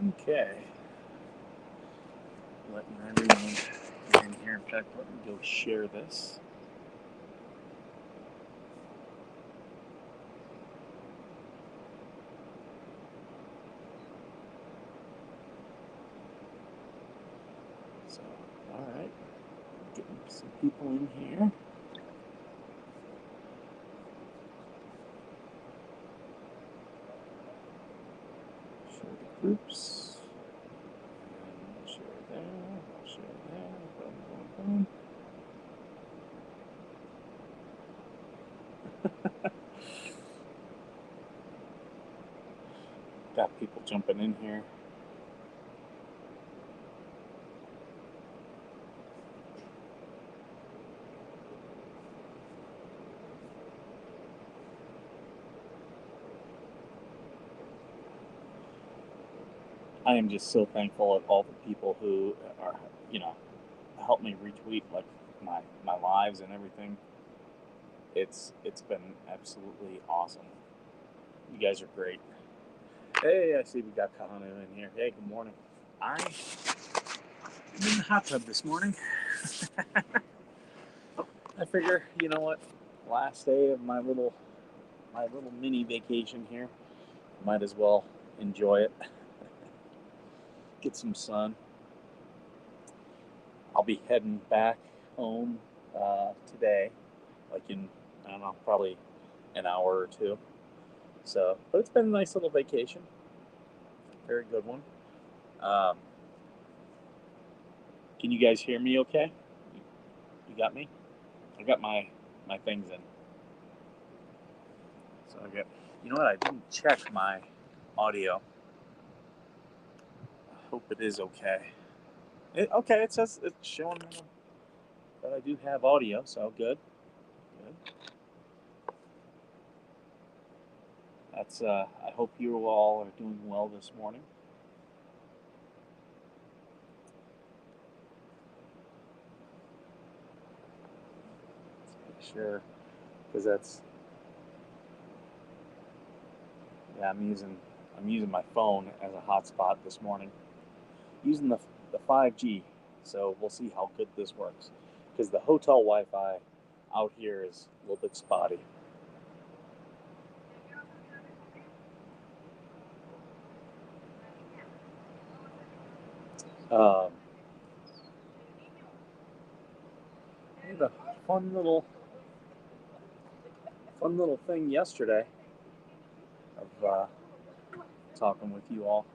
Okay. Letting everyone get in here. In fact, let me go share this. So, all right. Getting some people in here. Share the groups. And share there. I'll share there. Boom, boom, boom. Got people jumping in here. I am just so thankful of all the people who are, help me retweet like my lives and everything. It's been absolutely awesome. You guys are great. Hey, I see we got Kahanu in here. Hey, good morning. I'm in the hot tub this morning. I figure, you know what? Last day of my little mini vacation here. Might as well enjoy it. Get some sun. I'll be heading back home today, like in, I don't know, probably an hour or two. So, but it's been a nice little vacation. Very good one. Um, can you guys hear me okay? You got me? I got my things in. So I got, you know what? I didn't check my audio. I hope it is okay. Okay, it says it's showing that I do have audio, so good. Good. That's. I hope you all are doing well this morning. Let's make sure, because that's. Yeah, I'm using my phone as a hotspot this morning, using the 5G. So we'll see how good this works, because the hotel Wi-Fi out here is a little bit spotty. Um, I had a fun little thing yesterday of talking with you all.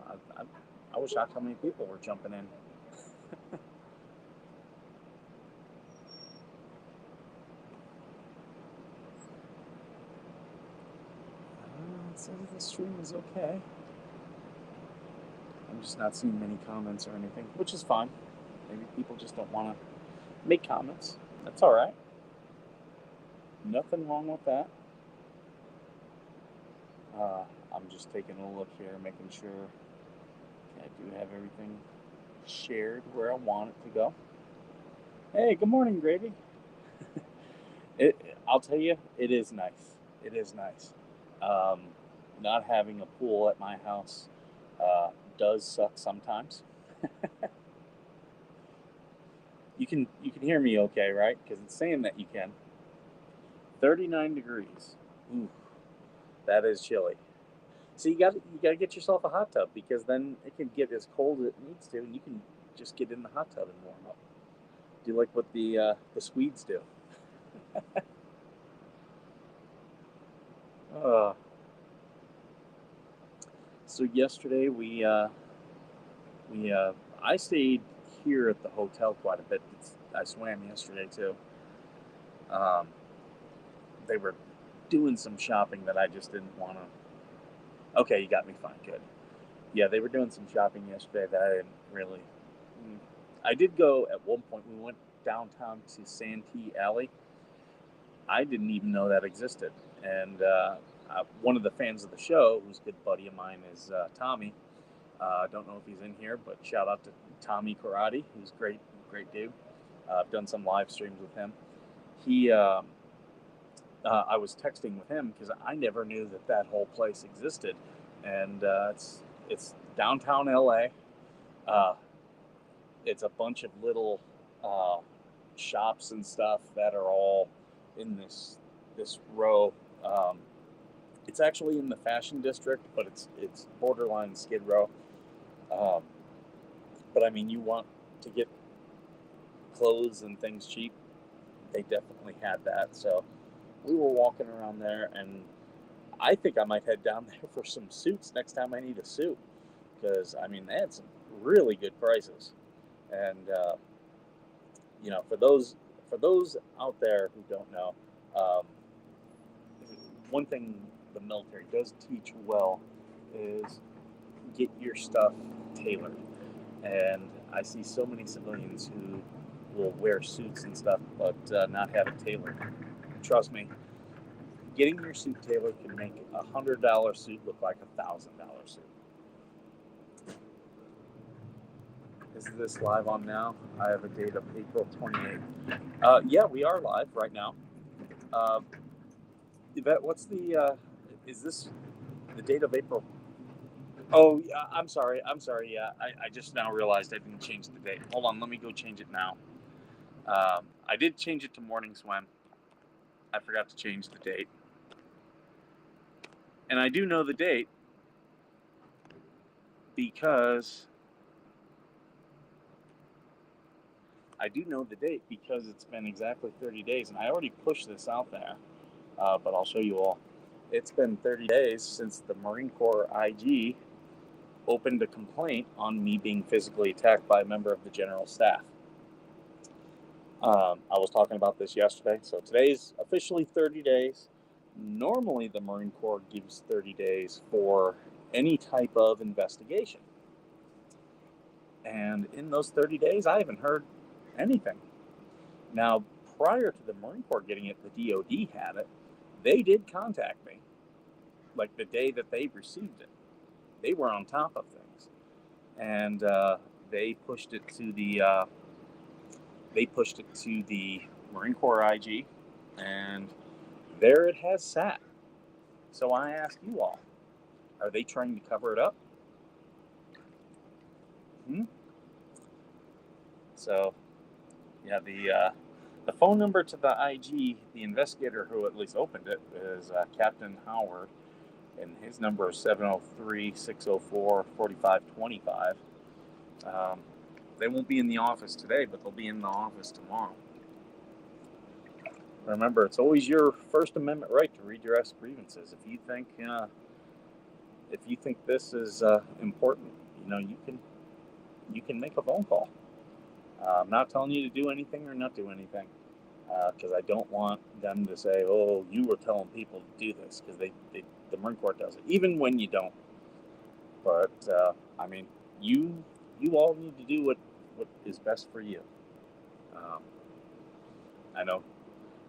I was shocked how many people were jumping in. It says the stream is okay. I'm just not seeing many comments or anything, which is fine. Maybe people just don't want to make comments. That's all right. Nothing wrong with that. I'm just taking a look here, making sure I do have everything shared where I want it to go. Hey, good morning, Gravy. I'll tell you, it is nice. It is nice. Um, Not having a pool at my house does suck sometimes. You can hear me okay, right? Because it's saying that you can. 39 degrees. Ooh, that is chilly. So you got to get yourself a hot tub, because then it can get as cold as it needs to, and you can just get in the hot tub and warm up. Do like what the Swedes do. Uh, so yesterday we I stayed here at the hotel quite a bit. I swam yesterday too. Um, they were doing some shopping that I just didn't want to. Okay, you got me fine. Good. Yeah, they were doing some shopping yesterday that I didn't really. mm. I did go at one point. We went downtown to Santee Alley. I didn't even know that existed. And one of the fans of the show, who's a good buddy of mine, is Tommy. I don't know if he's in here, but shout out to Tommy Karate, who's great, great dude. I've done some live streams with him. He, I was texting with him because I never knew that whole place existed, and it's It's downtown LA. Uh, it's a bunch of little uh, shops and stuff that are all in this row. Um, it's actually in the fashion district, but it's borderline Skid Row. Um, but I mean, you want to get clothes and things cheap, they definitely had that. So we were walking around there, and I think I might head down there for some suits next time I need a suit, because I mean they had some really good prices. And for those out there who don't know, um, one thing the military does teach well is get your stuff tailored. And I see so many civilians who will wear suits and stuff, but not have it tailored. Trust me, getting your suit tailored can make $100 suit look like $1,000 suit. Is this live on now? I have a date of April 28th. Yeah, we are live right now. Yvette, what's is this the date of April? Oh, yeah, I'm sorry. Yeah, I just now realized I didn't change the date. Hold on, let me go change it now. I did change it to morning swim. I forgot to change the date. And I do know the date because it's been exactly 30 days, and I already pushed this out there, but I'll show you all. It's been 30 days since the Marine Corps IG opened a complaint on me being physically attacked by a member of the General Staff. I was talking about this yesterday, so today's officially 30 days. Normally, the Marine Corps gives 30 days for any type of investigation. And in those 30 days, I haven't heard anything. Now, prior to the Marine Corps getting it, the DOD had it. They did contact me, like the day that they received it. They were on top of things, and they pushed it to the Marine Corps IG, and there it has sat. So I ask you all, are they trying to cover it up? So, yeah, the phone number to the IG, the investigator who at least opened it, is Captain Howard, and his number is 703-604-4525. They won't be in the office today, but they'll be in the office tomorrow. Remember, it's always your First Amendment right to redress grievances. If you think this is important, you can make a phone call. I'm not telling you to do anything or not do anything, because I don't want them to say, "Oh, you were telling people to do this," because the Marine Corps does it, even when you don't. But I mean, you all need to do what is best for you. I know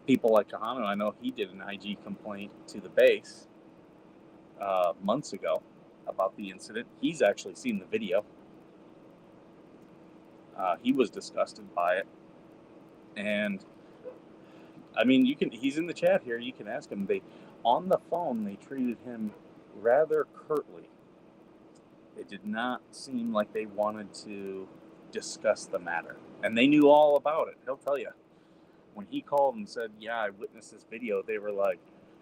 people like Kahano. I know he did an IG complaint to the base months ago about the incident. He's actually seen the video. He was disgusted by it, and I mean, he's in the chat here. You can ask him. On the phone, they treated him rather curtly. It did not seem like they wanted to discuss the matter, and they knew all about it. He'll tell you. When he called and said, "Yeah, I witnessed this video," they were like,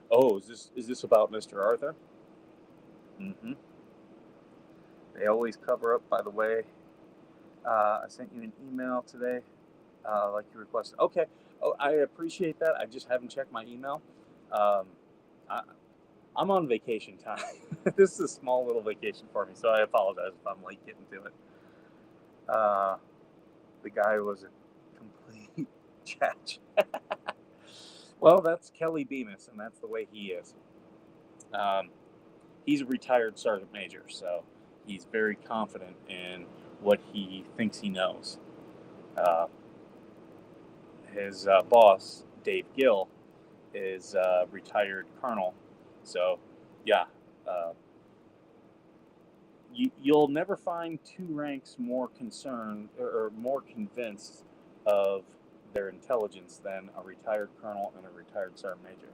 "Oh, is this about Mr. Arthur?" Mm-hmm. They always cover up. By the way, I sent you an email today, like you requested. Okay. Oh, I appreciate that. I just haven't checked my email. I'm on vacation time. This is a small little vacation for me, so I apologize if I'm late getting to it. The guy was a complete chat. Well, that's Kelly Bemis, and that's the way he is. He's a retired sergeant major, so he's very confident in what he thinks he knows. His boss, Dave Gill, is a retired colonel. So, yeah, you'll never find two ranks more concerned or more convinced of their intelligence than a retired colonel and a retired sergeant major.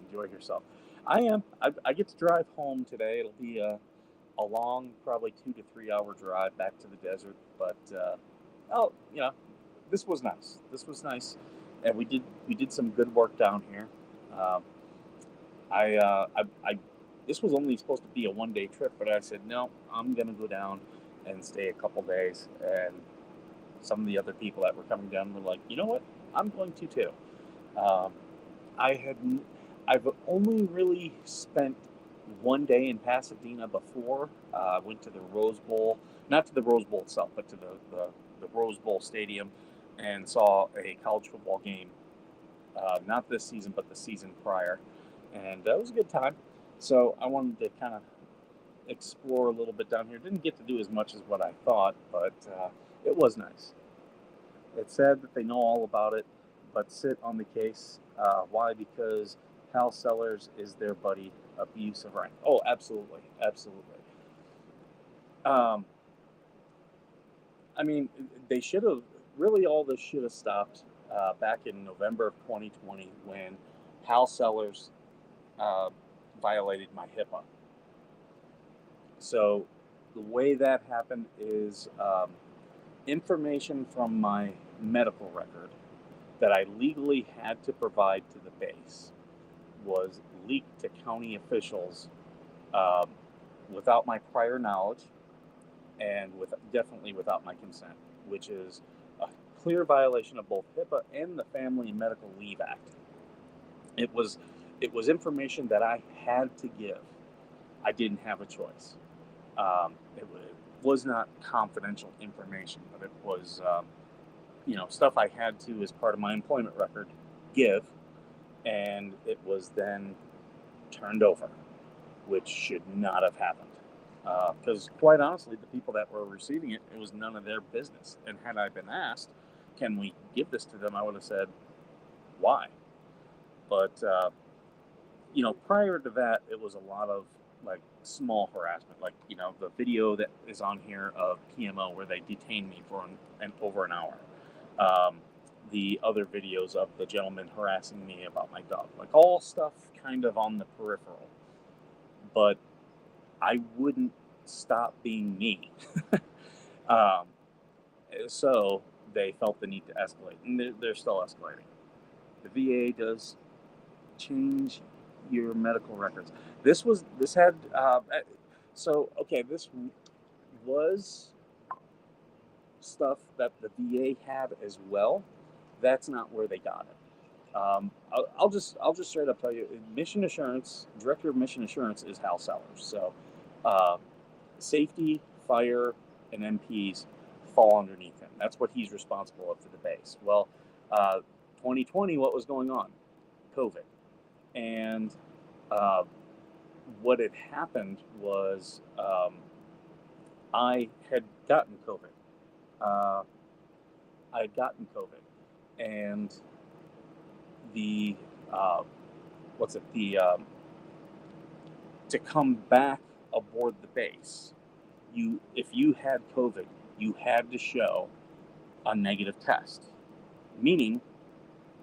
Enjoy yourself. I am. I get to drive home today. It'll be a long, probably 2 to 3 hour drive back to the desert. But this was nice. This was nice, and we did some good work down here. Um, I this was only supposed to be a 1 day trip, but I said no. I'm gonna go down and stay a couple days. And some of the other people that were coming down were like, you know what? I'm going to too. Um, I had I've only really spent 1 day in Pasadena before. Went to the Rose Bowl, not to the Rose Bowl itself, but to the Rose Bowl Stadium, and saw a college football game. Not this season, but the season prior, and that was a good time. So I wanted to kind of explore a little bit down here. Didn't get to do as much as what I thought, but it was nice. It's sad that they know all about it, but sit on the case. Why? Because Hal Sellers is their buddy, abuse of rank. Oh, absolutely, absolutely. Um, I mean, they should have really all this should have stopped back in November of 2020 when Hal Sellers uh, violated my HIPAA. So the way that happened is information from my medical record that I legally had to provide to the base was leaked to county officials um, without my prior knowledge and definitely without my consent, which is a clear violation of both HIPAA and the Family and Medical Leave Act. It was information that I had to give. I didn't have a choice. It was not confidential information, but it was stuff I had to, as part of my employment record, give, and it was then turned over, which should not have happened. Because quite honestly, the people that were receiving it, it was none of their business. And had I been asked, can we give this to them, I would have said, why? But prior to that, it was a lot of like small harassment, like the video that is on here of PMO where they detained me for over an hour. Um, the other videos of the gentleman harassing me about my dog, like all stuff kind of on the peripheral. But I wouldn't stop being me. um, so they felt the need to escalate, and they're still escalating. The VA does change your medical records. This had this was stuff that the VA had as well. That's not where they got it. I'll just straight up tell you, mission assurance, director of mission assurance is Hal Sellers. So uh, safety, fire, and MPs fall underneath him. That's what he's responsible for the base. Well, 2020, what was going on? COVID. And what had happened was I had gotten COVID. I had gotten COVID, and the to come back aboard the base, if you had COVID, you had to show a negative test, meaning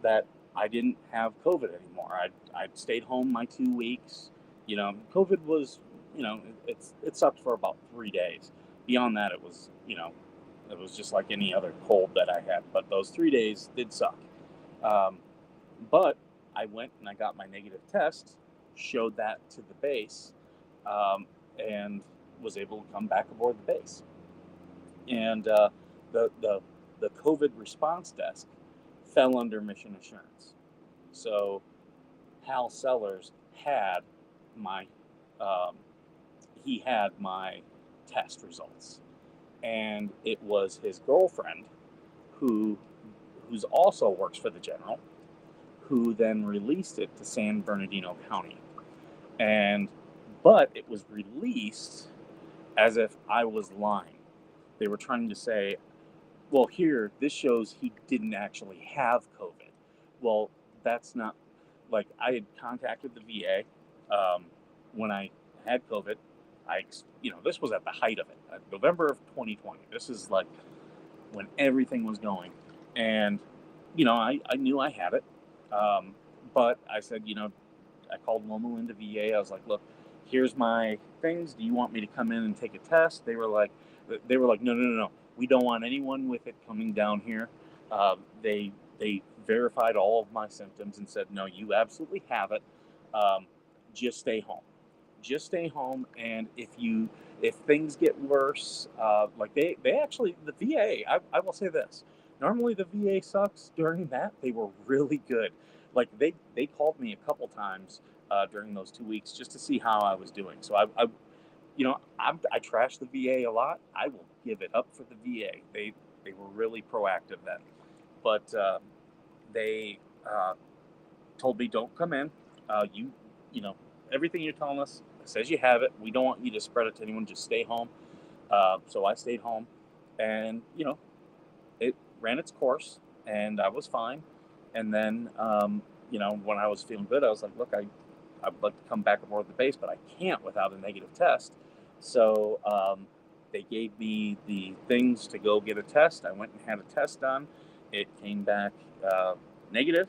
that I didn't have COVID anymore. I'd stayed home my 2 weeks. COVID was, it sucked for about 3 days. Beyond that, it was just like any other cold that I had. But those 3 days did suck. But I went and I got my negative test, showed that to the base, and was able to come back aboard the base. And the COVID response desk fell under mission assurance. So Hal Sellers had my test results, and it was his girlfriend who's also works for the general, who then released it to San Bernardino County. But it was released as if I was lying. They were trying to say, well, here, this shows he didn't actually have COVID. Well, that's not, like, I had contacted the VA when I had COVID. This was at the height of it, November of 2020. This is like when everything was going. And, I knew I had it. But I said, I called Loma Linda VA. I was like, look, here's my things. Do you want me to come in and take a test? They were like, no, no, no, no. We don't want anyone with it coming down here. They verified all of my symptoms and said, no, you absolutely have it. Just stay home. Just stay home. And if things get worse, like they actually, the VA, I will say this. Normally the VA sucks. During that, they were really good. Like they called me a couple times during those 2 weeks just to see how I was doing. So I trash the VA a lot. I will give it up for the VA. They were really proactive then, but they told me don't come in. You know everything you're telling us says you have it. We don't want you to spread it to anyone. Just stay home. So I stayed home, and it ran its course, and I was fine. And then when I was feeling good, I was like, look, I'd like to come back aboard the base, but I can't without a negative test. So they gave me the things to go get a test. I went and had a test done. It came back negative,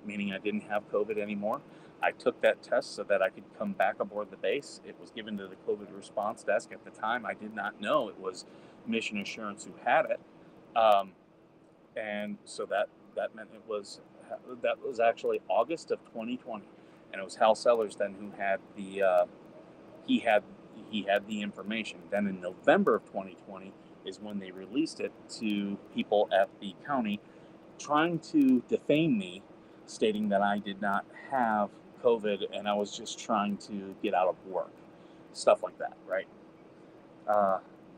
meaning I didn't have COVID anymore. I took that test so that I could come back aboard the base. It was given to the COVID response desk. At the time, I did not know it was Mission Assurance who had it. And so that meant that was actually August of 2020, and it was Hal Sellers then who had the he had the information. Then in November of 2020 is when they released it to people at the county, trying to defame me, stating that I did not have COVID and I was just trying to get out of work, stuff like that, right?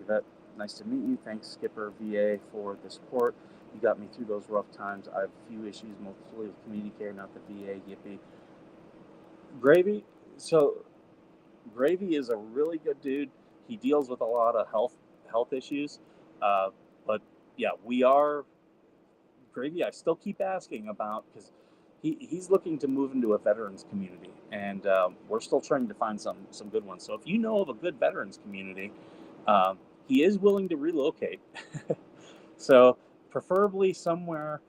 Yvette, nice to meet you. Thanks, Skipper VA, for the support. You got me through those rough times. I have a few issues, mostly with community care, not the VA. Yippee. Gravy. So Gravy is a really good dude. He deals with a lot of health issues. But yeah, we are Gravy. I still keep asking about, because he's looking to move into a veterans community, and we're still trying to find some good ones. So if you know of a good veterans community, he is willing to relocate. So preferably somewhere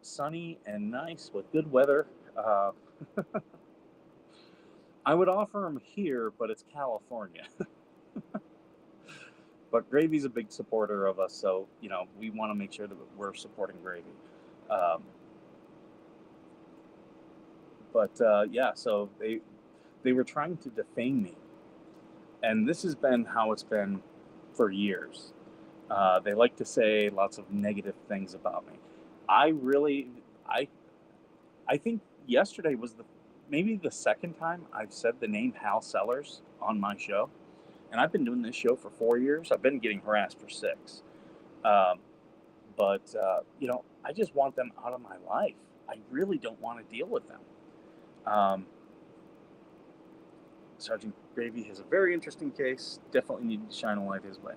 sunny and nice with good weather. I would offer him here, but it's California. But Gravy's a big supporter of us, so we want to make sure that we're supporting Gravy. Yeah, so they were trying to defame me, and this has been how it's been for years. They like to say lots of negative things about me. I think yesterday was maybe the second time I've said the name Hal Sellers on my show. And I've been doing this show for 4 years. I've been getting harassed for 6. I just want them out of my life. I really don't want to deal with them. Sergeant Gravy has a very interesting case. Definitely need to shine a light his way.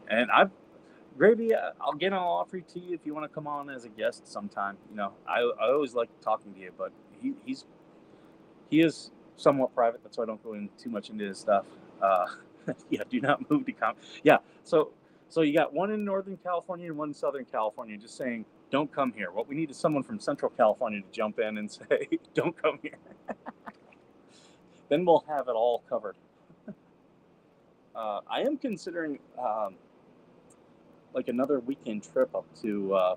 And Gravy, I'll offer it to you if you want to come on as a guest sometime. I always like talking to you, but he is somewhat private. That's why I don't go in too much into his stuff. Yeah, do not move to Yeah, so you got one in Northern California and one in Southern California, just saying, don't come here. What we need is someone from Central California to jump in and say, don't come here. Then we'll have it all covered. I am considering like another weekend trip up to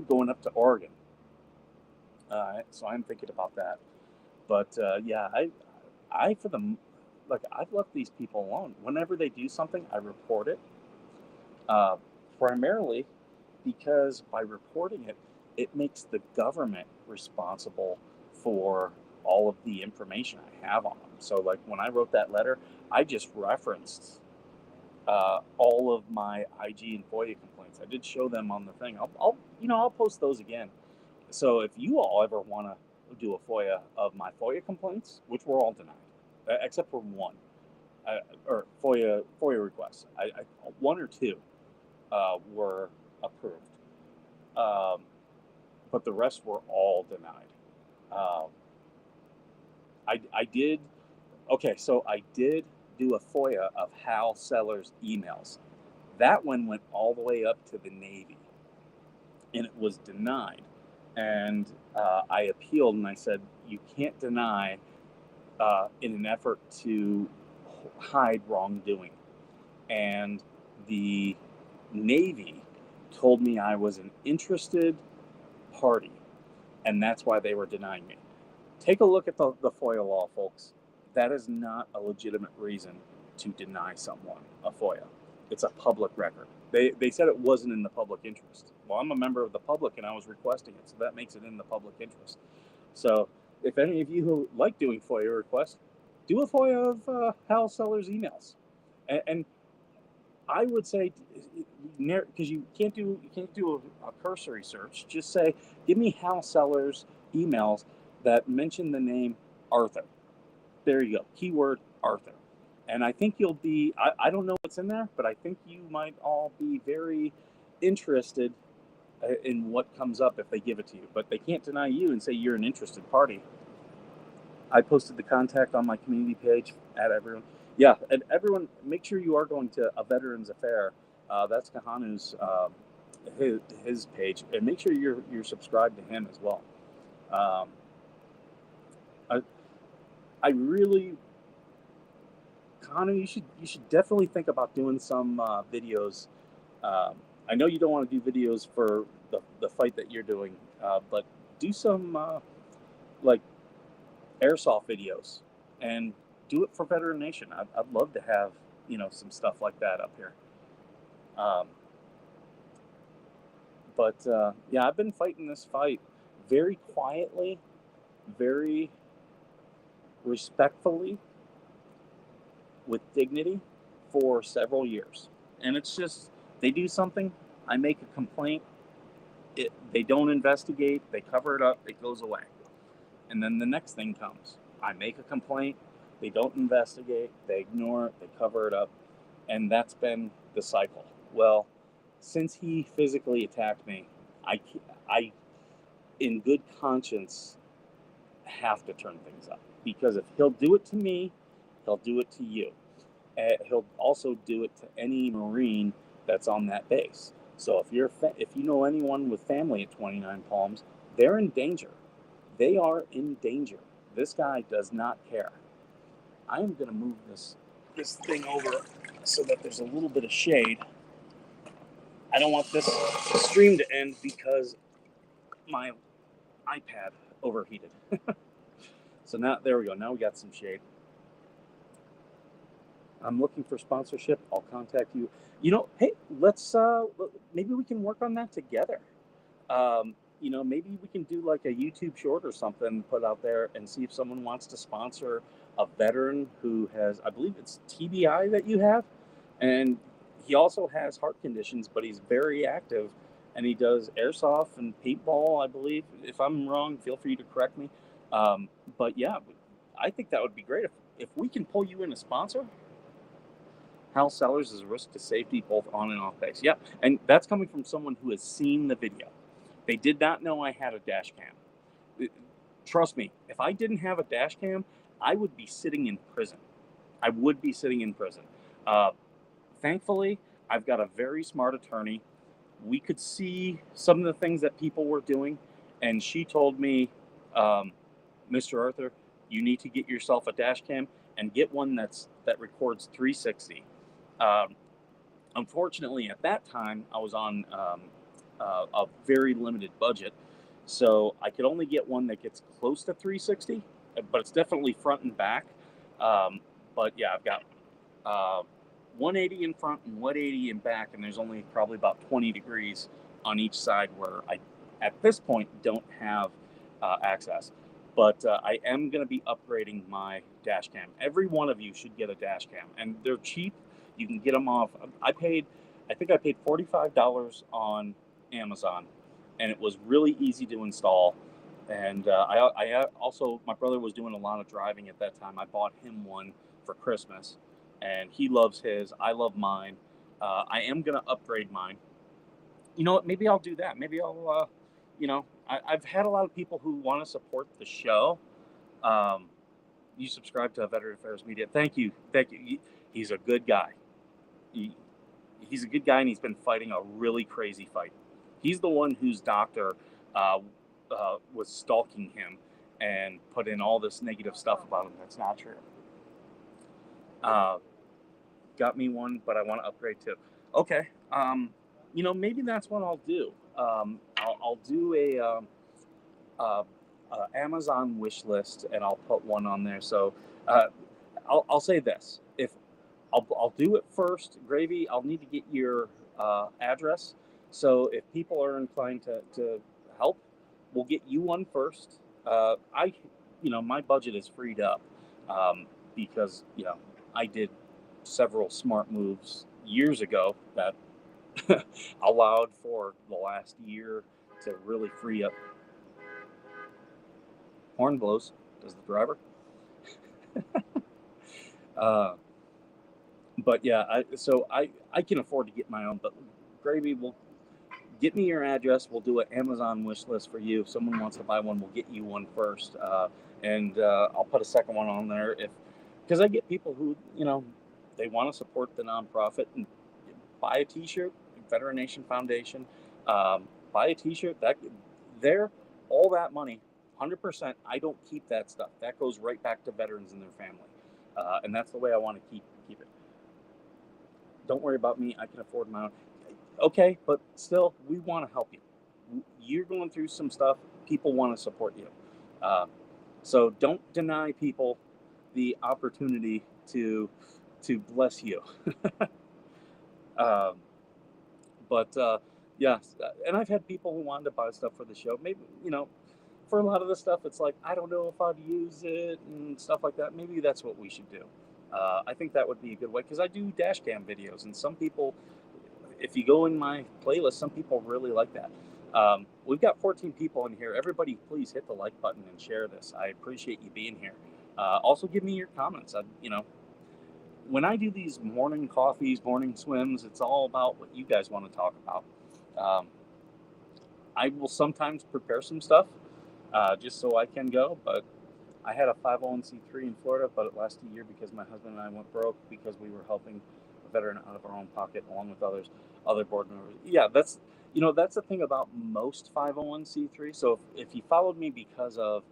going up to Oregon. So I'm thinking about that. But yeah, I've left these people alone. Whenever they do something, I report it. Primarily because by reporting it, it makes the government responsible for all of the information I have on them. So like when I wrote that letter, I just referenced all of my IG and FOIA complaints. I did show them on the thing. I'll post those again. So if you all ever want to do a FOIA of my FOIA complaints, which were all denied, except for one, or FOIA requests. One or two were approved, but the rest were all denied. I did do a FOIA of Hal Sellers' emails. That one went all the way up to the Navy, and it was denied. And I appealed, and I said, you can't deny in an effort to hide wrongdoing. And the Navy told me I was an interested party, and that's why they were denying me. Take a look at the FOIA law, folks. That is not a legitimate reason to deny someone a FOIA. It's a public record. They said it wasn't in the public interest. Well, I'm a member of the public and I was requesting it, so that makes it in the public interest. So if any of you who like doing FOIA requests, do a FOIA of Hal Sellers' emails. And I would say, because you can't do a cursory search, just say, give me Hal Sellers' emails that mention the name Arthur. There you go. Keyword Arthur. And I think you'll be, I don't know what's in there, but I think you might all be very interested in what comes up if they give it to you. But they can't deny you and say you're an interested party. I posted the contact on my community page at everyone. Yeah, and everyone, make sure you are going to A Veteran's Affair. That's Kahanu's his page, and make sure you're subscribed to him as well. I really, Kahanu, you should definitely think about doing some videos. I know you don't want to do videos for the fight that you're doing, but do some like airsoft videos and do it for VeteranNation. I'd love to have some stuff like that up here. But yeah, I've been fighting this fight very quietly, very respectfully, with dignity for several years. And it's just, they do something, I make a complaint, they don't investigate, they cover it up, it goes away. And then the next thing comes. I make a complaint, they don't investigate, they ignore it, they cover it up, and that's been the cycle. Well, since he physically attacked me, I in good conscience, have to turn things up. Because if he'll do it to me, he'll do it to you. He'll also do it to any Marine that's on that base. So if you know anyone with family at 29 Palms, they're in danger. They are in danger. This guy does not care. I am going to move this thing over so that there's a little bit of shade. I don't want this stream to end because my iPad overheated. So now, there we go. Now we got some shade. I'm looking for sponsorship. I'll contact you. Hey, let's maybe we can work on that together. Maybe we can do like a YouTube short or something, put out there and see if someone wants to sponsor a veteran who has, I believe it's TBI that you have, and he also has heart conditions, but he's very active, and he does airsoft and paintball, I believe. If I'm wrong, feel free to correct me. But yeah, I think that would be great if we can pull you in a sponsor. Hal Sellers is a risk to safety both on and off base. Yeah, and that's coming from someone who has seen the video. They did not know I had a dash cam. Trust me, if I didn't have a dash cam, I would be sitting in prison. I would be sitting in prison. Thankfully, I've got a very smart attorney. We could see some of the things that people were doing, and she told me, Mr. Arthur, you need to get yourself a dash cam and get one that records 360. Unfortunately, at that time, I was on a very limited budget, so I could only get one that gets close to 360, but it's definitely front and back. But yeah, I've got 180 in front and 180 in back, and there's only probably about 20 degrees on each side where I, at this point, don't have access. But I am going to be upgrading my dash cam. Every one of you should get a dash cam, and they're cheap. You can get them off. I think I paid $45 on Amazon, and it was really easy to install. And I also, my brother was doing a lot of driving at that time. I bought him one for Christmas, and he loves his. I love mine. I am going to upgrade mine. You know what? Maybe I'll do that. Maybe I'll, I've had a lot of people who want to support the show. You subscribe to Veteran Affairs Media. Thank you. He's a good guy. He's a good guy, and he's been fighting a really crazy fight. He's the one whose doctor was stalking him and put in all this negative stuff about them that's not true. Got me one, but I want to upgrade too. Okay. Maybe that's what I'll do. I'll do a Amazon wish list, and I'll put one on there. So uh, I'll say this: if I'll do it first, Gravy, I'll need to get your address. So if people are inclined to help, we'll get you one first. My budget is freed up because I did several smart moves years ago that allowed for the last year to really free up. Horn blows. Does the driver? uh, but yeah, I can afford to get my own. But Gravy will get me your address. We'll do an Amazon wish list for you. If someone wants to buy one, we'll get you one first, and I'll put a second one on there because I get people who they want to support the nonprofit and buy a T-shirt, VeteranNation Foundation. Buy a T-shirt there, all that money, 100%. I don't keep that stuff. That goes right back to veterans and their family, and that's the way I want to keep it. Don't worry about me. I can afford my own. Okay, but still, we want to help you. You're going through some stuff. People want to support you. So don't deny people the opportunity to bless you. But yeah, and I've had people who wanted to buy stuff for the show. Maybe for a lot of the stuff, it's like I don't know if I'd use it and stuff like that. Maybe that's what we should do. I think that would be a good way because I do dash cam videos, and some people, if you go in my playlist, some people really like that. We've got 14 people in here. Everybody, please hit the like button and share this. I appreciate you being here. Also, give me your comments. When I do these morning coffees, morning swims, it's all about what you guys want to talk about. I will sometimes prepare some stuff just so I can go, but I had a 501c3 in Florida, but it lasted a year because my husband and I went broke because we were helping a veteran out of our own pocket along with other board members. Yeah, that's the thing about most 501c3. So if you followed me because of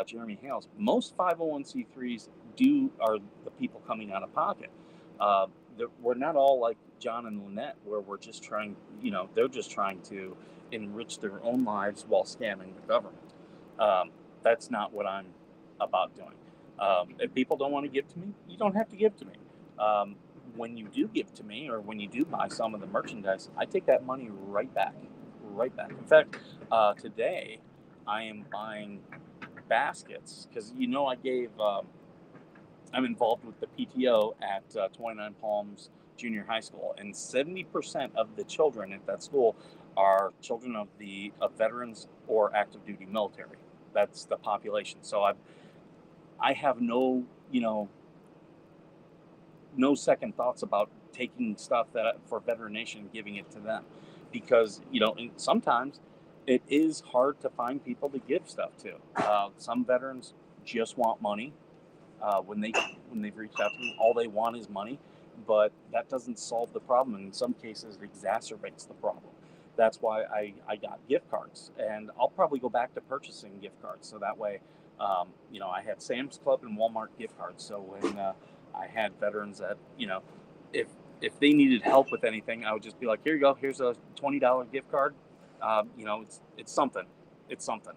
Jeremy Hales, most 501c3s are the people coming out of pocket. We're not all like John and Lynette, where we're just trying, they're just trying to enrich their own lives while scamming the government. That's not what I'm about doing. If people don't want to give to me, you don't have to give to me. When you do give to me, or when you do buy some of the merchandise, I take that money right back. In fact, today I am buying baskets because I'm involved with the PTO at 29 Palms Junior High School, and 70% of the children at that school are children of veterans or active duty military. That's the population. So I have no second thoughts about taking stuff for VeteranNation and giving it to them, because and sometimes it is hard to find people to give stuff to. Some veterans just want money. When they've reached out to me, all they want is money, but that doesn't solve the problem. In some cases, it exacerbates the problem. That's why I got gift cards, and I'll probably go back to purchasing gift cards. So that way, I had Sam's Club and Walmart gift cards. So when I had veterans that, if they needed help with anything, I would just be like, here you go, here's a $20 gift card. It's something. It's something.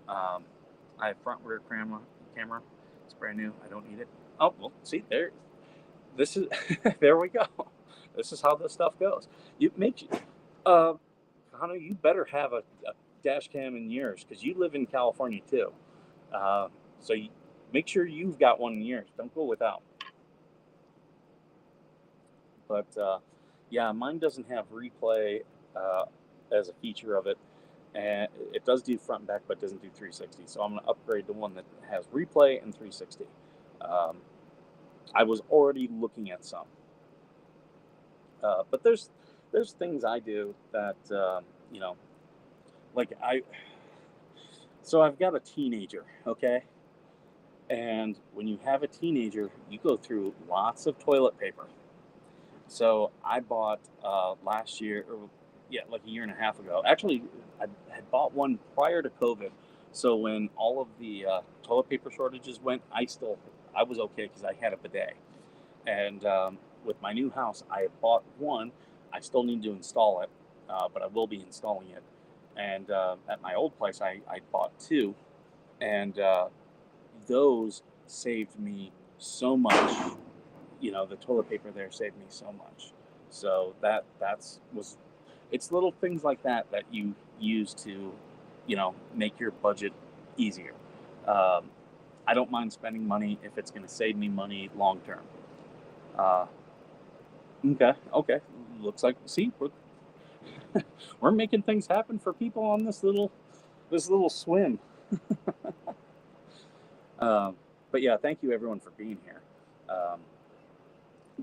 I have front rear camera. It's brand new. I don't need it. Oh, well, see there. This is there we go. This is how this stuff goes. Connor, you better have a dash cam in yours because you live in California too. So make sure you've got one in yours. Don't go without. But yeah, mine doesn't have replay as a feature of it, and it does do front and back, but doesn't do 360. So I'm going to upgrade to one that has replay and 360. I was already looking at some, but there's things I do that like So I've got a teenager, okay, and when you have a teenager, you go through lots of toilet paper. So I bought last year, like a year and a half ago. Actually, I had bought one prior to COVID So when all of the toilet paper shortages went, I was okay because I had a bidet. And with my new house, I have bought one. I still need to install it, but I will be installing it. And at my old place, I bought two, and those saved me so much. You know, the toilet paper there saved me so much. So that's was it's little things like that that you use to, make your budget easier. Um, I don't mind spending money if it's going to save me money long term. Uh, okay, okay. Looks like, see, we're making things happen for people on this little swim. Um, but yeah, thank you everyone for being here. Um,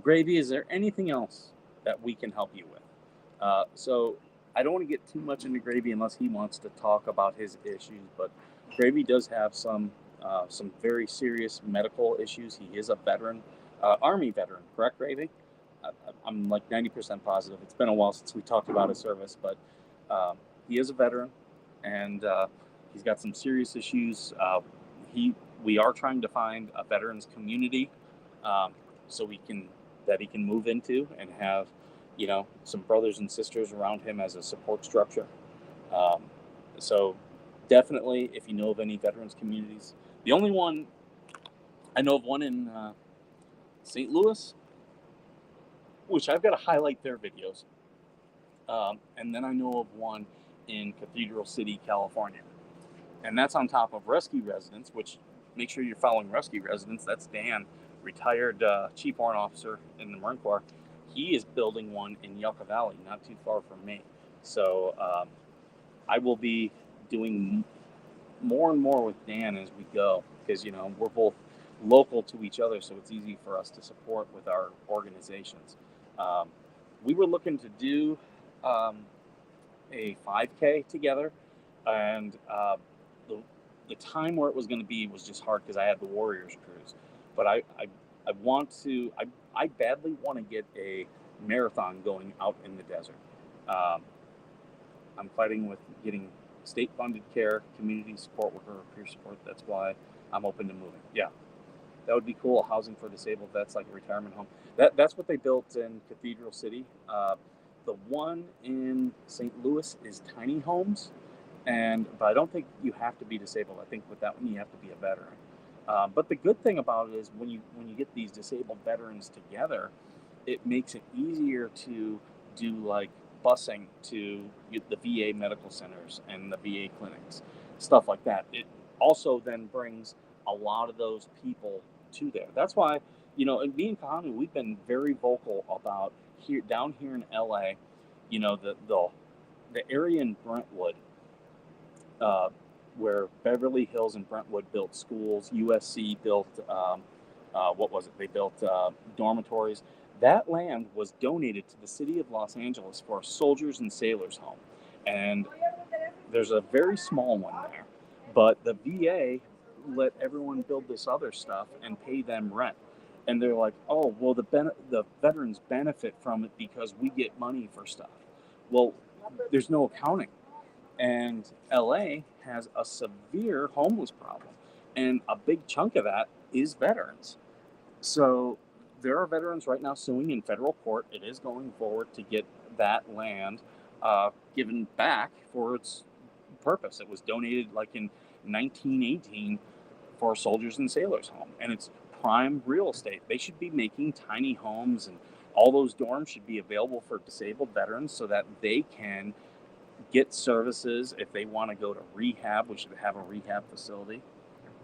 Gravy, is there anything else that we can help you with? So I don't want to get too much into Gravy unless he wants to talk about his issues, but Gravy does have some very serious medical issues. He is a veteran, Army veteran, correct, Gravy? I, I'm like 90% positive. It's been a while since we talked about his service, but he is a veteran, and he's got some serious issues. He We are trying to find a veterans community, um, so we can that he can move into and have, some brothers and sisters around him as a support structure. Um, so definitely, if you know of any veterans communities, the only one I know of one in St. Louis, which I've got to highlight their videos, and then I know of one in Cathedral City, California, and that's on top of Rescue Residence, which make sure you're following Rescue Residence. That's Dan, retired Chief Warrant Officer in the Marine Corps. He is building one in Yucca Valley, not too far from me. So I will be doing more and more with Dan as we go, because we're both local to each other, so it's easy for us to support with our organizations. Um, we were looking to do um, a 5K together, and the the time where it was going to be was just hard because I had the Warriors cruise. But I want to I badly want to get a marathon going out in the desert. Um, I'm fighting with getting state funded care, community support worker, peer support. That's why I'm open to moving. Yeah, that would be cool. Housing for disabled vets, like a retirement home. That's what they built in Cathedral City. The one in St. Louis is tiny homes, but I don't think you have to be disabled. I think with that one you have to be a veteran. But the good thing about it is when you get these disabled veterans together, it makes it easier to do like busing to the VA medical centers and the VA clinics, stuff like that. It also then brings a lot of those people to there. That's why, and me and Kahanu, we've been very vocal about down here in LA, the area in Brentwood, uh, where Beverly Hills and Brentwood built schools, USC built, what was it? They built dormitories. That land was donated to the city of Los Angeles for a soldiers and sailors home. And there's a very small one there, but the VA let everyone build this other stuff and pay them rent. And they're like, oh, well, the veterans benefit from it because we get money for stuff. Well, there's no accounting. And LA has a severe homeless problem. And a big chunk of that is veterans. So there are veterans right now suing in federal court. It is going forward to get that land given back for its purpose. It was donated like in 1918 for a soldiers and sailors home, and it's prime real estate. They should be making tiny homes, and all those dorms should be available for disabled veterans so that they can get services. If they want to go to rehab, we should have a rehab facility.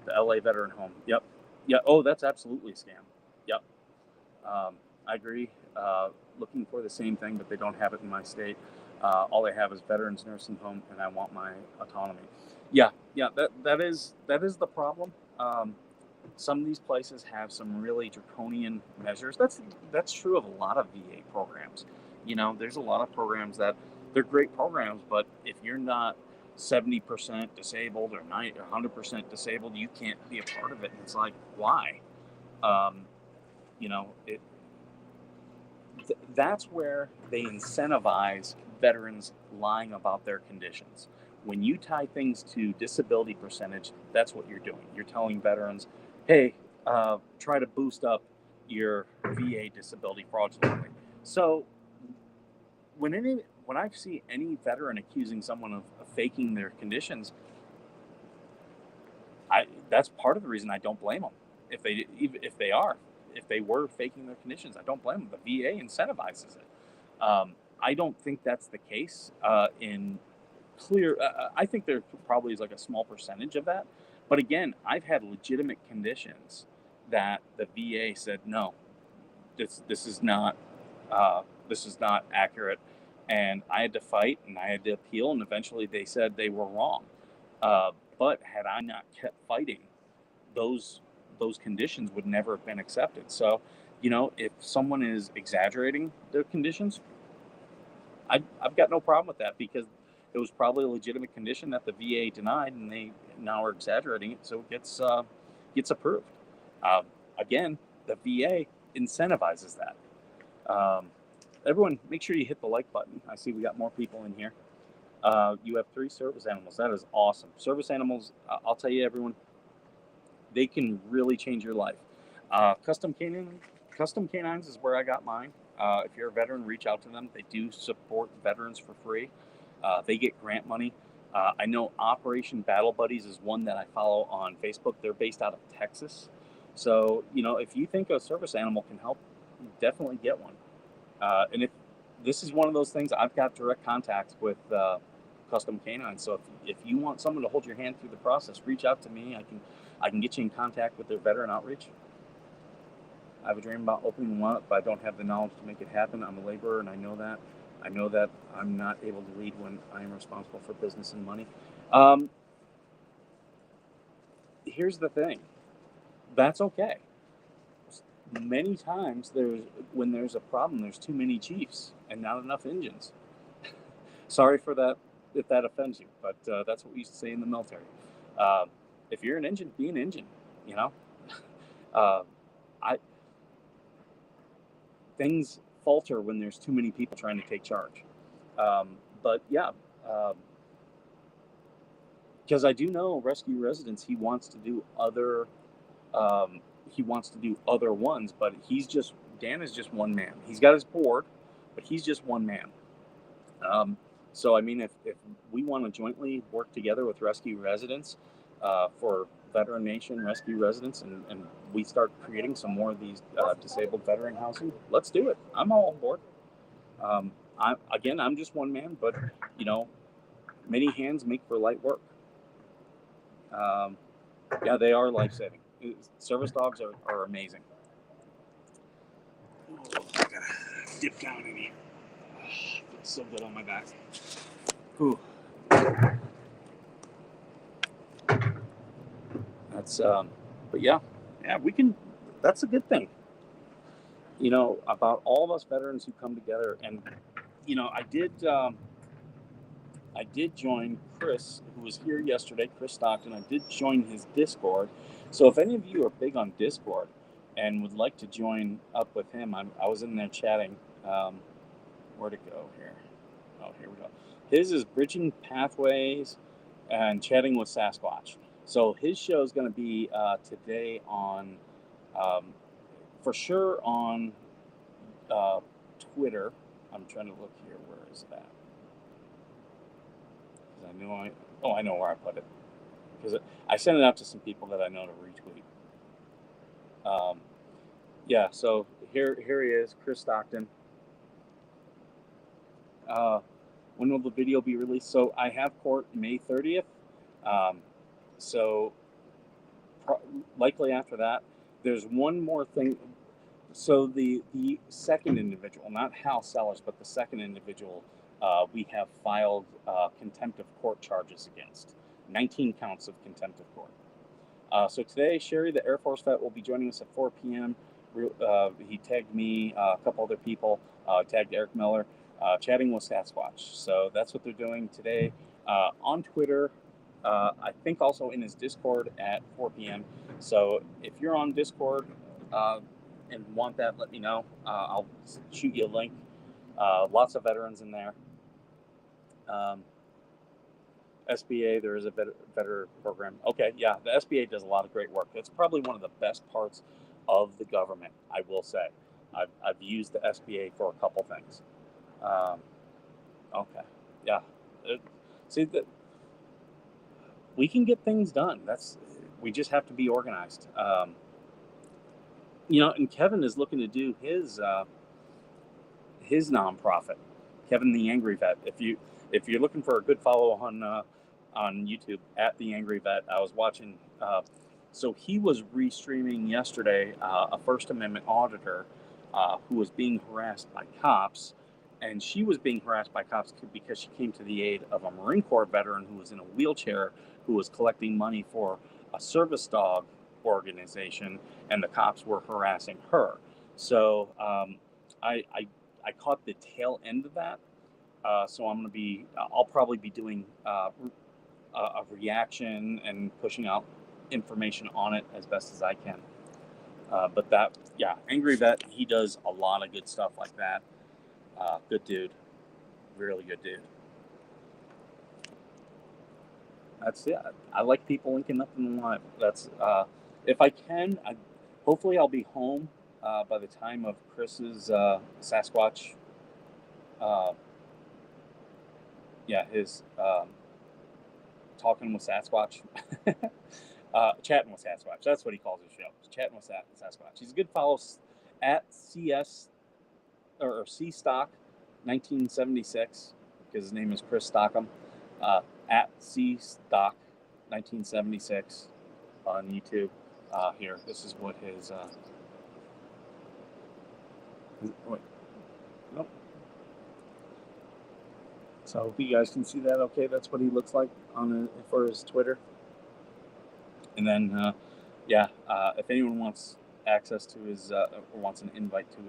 The LA Veteran Home. Yep. Yeah. Oh, that's absolutely a scam. Yep. I agree. Looking for the same thing, but they don't have it in my state. All they have is Veterans Nursing Home, and I want my autonomy. Yeah, yeah. That is the problem. Some of these places have some really draconian measures. That's true of a lot of VA programs. There's a lot of programs that they're great programs, but if you're not 70% disabled or 100% disabled, you can't be a part of it. And it's like, why? Um, it that's where they incentivize veterans lying about their conditions, when you tie things to disability percentage, that's what you're doing. You're telling veterans, hey, try to boost up your VA disability fraudulently. So when I see any veteran accusing someone of faking their conditions, that's part of the reason I don't blame them. If they were faking their conditions, I don't blame them. The VA incentivizes it. I don't think that's the case in clear. I think there probably is like a small percentage of that. But again, I've had legitimate conditions that the VA said no, this is not accurate, and I had to fight and I had to appeal, and eventually they said they were wrong. But had I not kept fighting, those conditions would never have been accepted. So, if someone is exaggerating their conditions, I've got no problem with that, because it was probably a legitimate condition that the VA denied, and they now are exaggerating it, so it gets approved. Again, the VA incentivizes that. Everyone, make sure you hit the like button. I see we got more people in here. You have 3 service animals. That is awesome. Service animals, I'll tell you, everyone, they can really change your life. Custom Canines is where I got mine. If you're a veteran, reach out to them. They do support veterans for free. They get grant money. I know Operation Battle Buddies is one that I follow on Facebook. They're based out of Texas. So, if you think a service animal can help, definitely get one. And if this is one of those things, I've got direct contact with Custom Canines. So if you want someone to hold your hand through the process, reach out to me. I can get you in contact with their veteran outreach. I have a dream about opening one up, but I don't have the knowledge to make it happen. I'm a laborer, and I know that. I know that I'm not able to lead when I am responsible for business and money. Here's the thing. That's okay. Many times when there's a problem, there's too many chiefs and not enough engines. Sorry for that if that offends you, but that's what we used to say in the military. If you're an engine, be an engine. Things falter when there's too many people trying to take charge. But yeah, because I do know Rescue Residence, he wants to do other ones, but Dan is just one man. He's got his board, but he's just one man. So I mean, if we want to jointly work together with Rescue Residence for VeteranNation Rescue Residence, and we start creating some more of these disabled veteran housing, let's do it. I'm all on board. I'm just one man, but many hands make for light work. Yeah, they are life-saving. Service dogs are amazing. Oh, I gotta dip down in here. Feels so good on my back. Ooh. That's but yeah, we can. That's a good thing. About all of us veterans who come together, and I did join Chris, who was here yesterday, Chris Stockton. I did join his Discord. So if any of you are big on Discord and would like to join up with him, I was in there chatting. Where'd it go here? Oh, here we go. His is Bridging Pathways and Chatting with Sasquatch. So his show is going to be today on, for sure on Twitter. I'm trying to look here. Where is that? I know where I put it, because I sent it out to some people that I know to retweet. Yeah, so here he is, Chris Stockton. When will the video be released? So I have court May 30th. So likely after that. There's one more thing. So the second individual, not Hal Sellers, but the second individual, we have filed contempt of court charges against. 19 counts of contempt of court. So today, Sherry, the Air Force vet, will be joining us at 4 p.m. He tagged me, a couple other people, tagged Eric Miller, chatting with Sasquatch. So that's what they're doing today on Twitter. I think also in his Discord at 4 p.m. So if you're on Discord and want that, let me know. I'll shoot you a link. Lots of veterans in there. SBA, there is a better program. Okay, yeah, the SBA does a lot of great work. It's probably one of the best parts of the government, I will say. I've used the SBA for a couple things. Um, okay, yeah. It, see, we can get things done. We just have to be organized. And Kevin is looking to do his nonprofit, Kevin the Angry Vet. If you're looking for a good follow on YouTube at the Angry Vet, I was watching. So he was restreaming yesterday a First Amendment auditor who was being harassed by cops, and she was being harassed by cops because she came to the aid of a Marine Corps veteran who was in a wheelchair who was collecting money for a service dog organization, and the cops were harassing her. So I caught the tail end of that. So I'll probably be doing a reaction and pushing out information on it as best as I can. But Angry Vet, he does a lot of good stuff like that. Good dude, really good dude. That's it. I like people linking up in the live. That's if I can. Hopefully, I'll be home by the time of Chris's Sasquatch. His talking with Sasquatch. Chatting with Sasquatch. That's what he calls his show. Chatting with Sasquatch. He's a good follow at CS or C Stock 1976 because his name is Chris Stockham. At C Stock 1976 on YouTube. Here, this is what his. Wait. Nope. So if you guys can see that, okay, that's what he looks like for his Twitter. And then, if anyone wants access to his or wants an invite to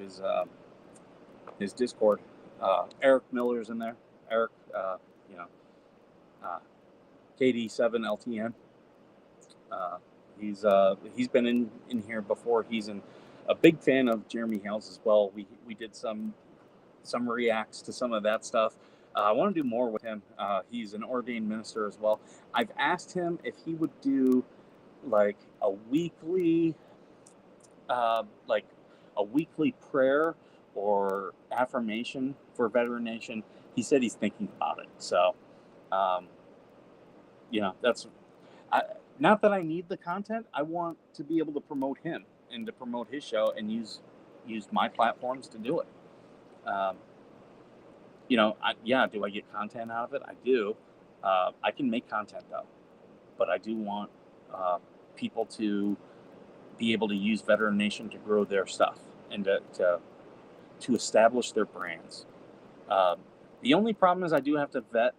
his Discord, Eric Miller's in there. Eric, KD7LTN. He's been in here before. He's a big fan of Jeremy Hales as well. We did some reacts to some of that stuff. I want to do more with him. He's an ordained minister as well. I've asked him if he would do like a weekly prayer or affirmation for VeteranNation. He said he's thinking about it. So, that's not that I need the content. I want to be able to promote him and to promote his show and use my platforms to do it. Do I get content out of it? I do. I can make content though, but I do want people to be able to use VeteranNation to grow their stuff and to establish their brands. The only problem is I do have to vet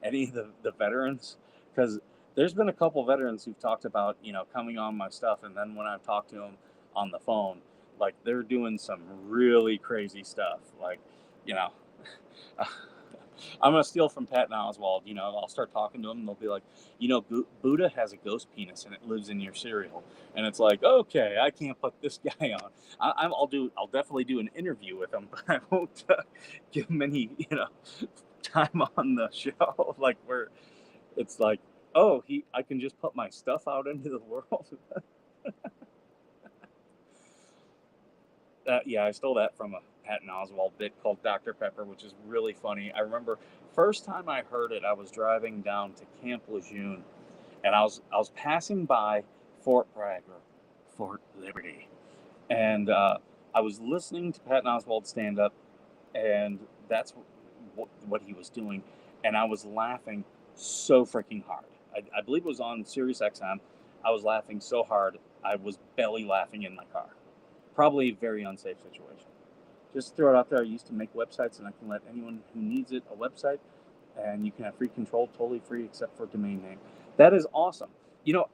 any of the veterans, because there's been a couple veterans who've talked about coming on my stuff, and then when I've talked to them on the phone, like they're doing some really crazy stuff, like I'm gonna steal from Patton Oswalt. I'll start talking to them, and they'll be like, Buddha has a ghost penis and it lives in your cereal, and it's like, okay, I can't put this guy on. I'll definitely do an interview with him, but I won't give him any time on the show, like where it's like, I can just put my stuff out into the world. I stole that from a Patton Oswalt bit called Dr. Pepper, which is really funny. I remember first time I heard it, I was driving down to Camp Lejeune, and I was passing by Fort Bragg, or Fort Liberty, and I was listening to Patton Oswalt stand up, and that's what he was doing, and I was laughing so freaking hard. I believe it was on Sirius XM. I was laughing so hard, I was belly laughing in my car. Probably a very unsafe situation. Just throw it out there. I used to make websites, and I can let anyone who needs it a website, and you can have free control, totally free, except for domain name. That is awesome.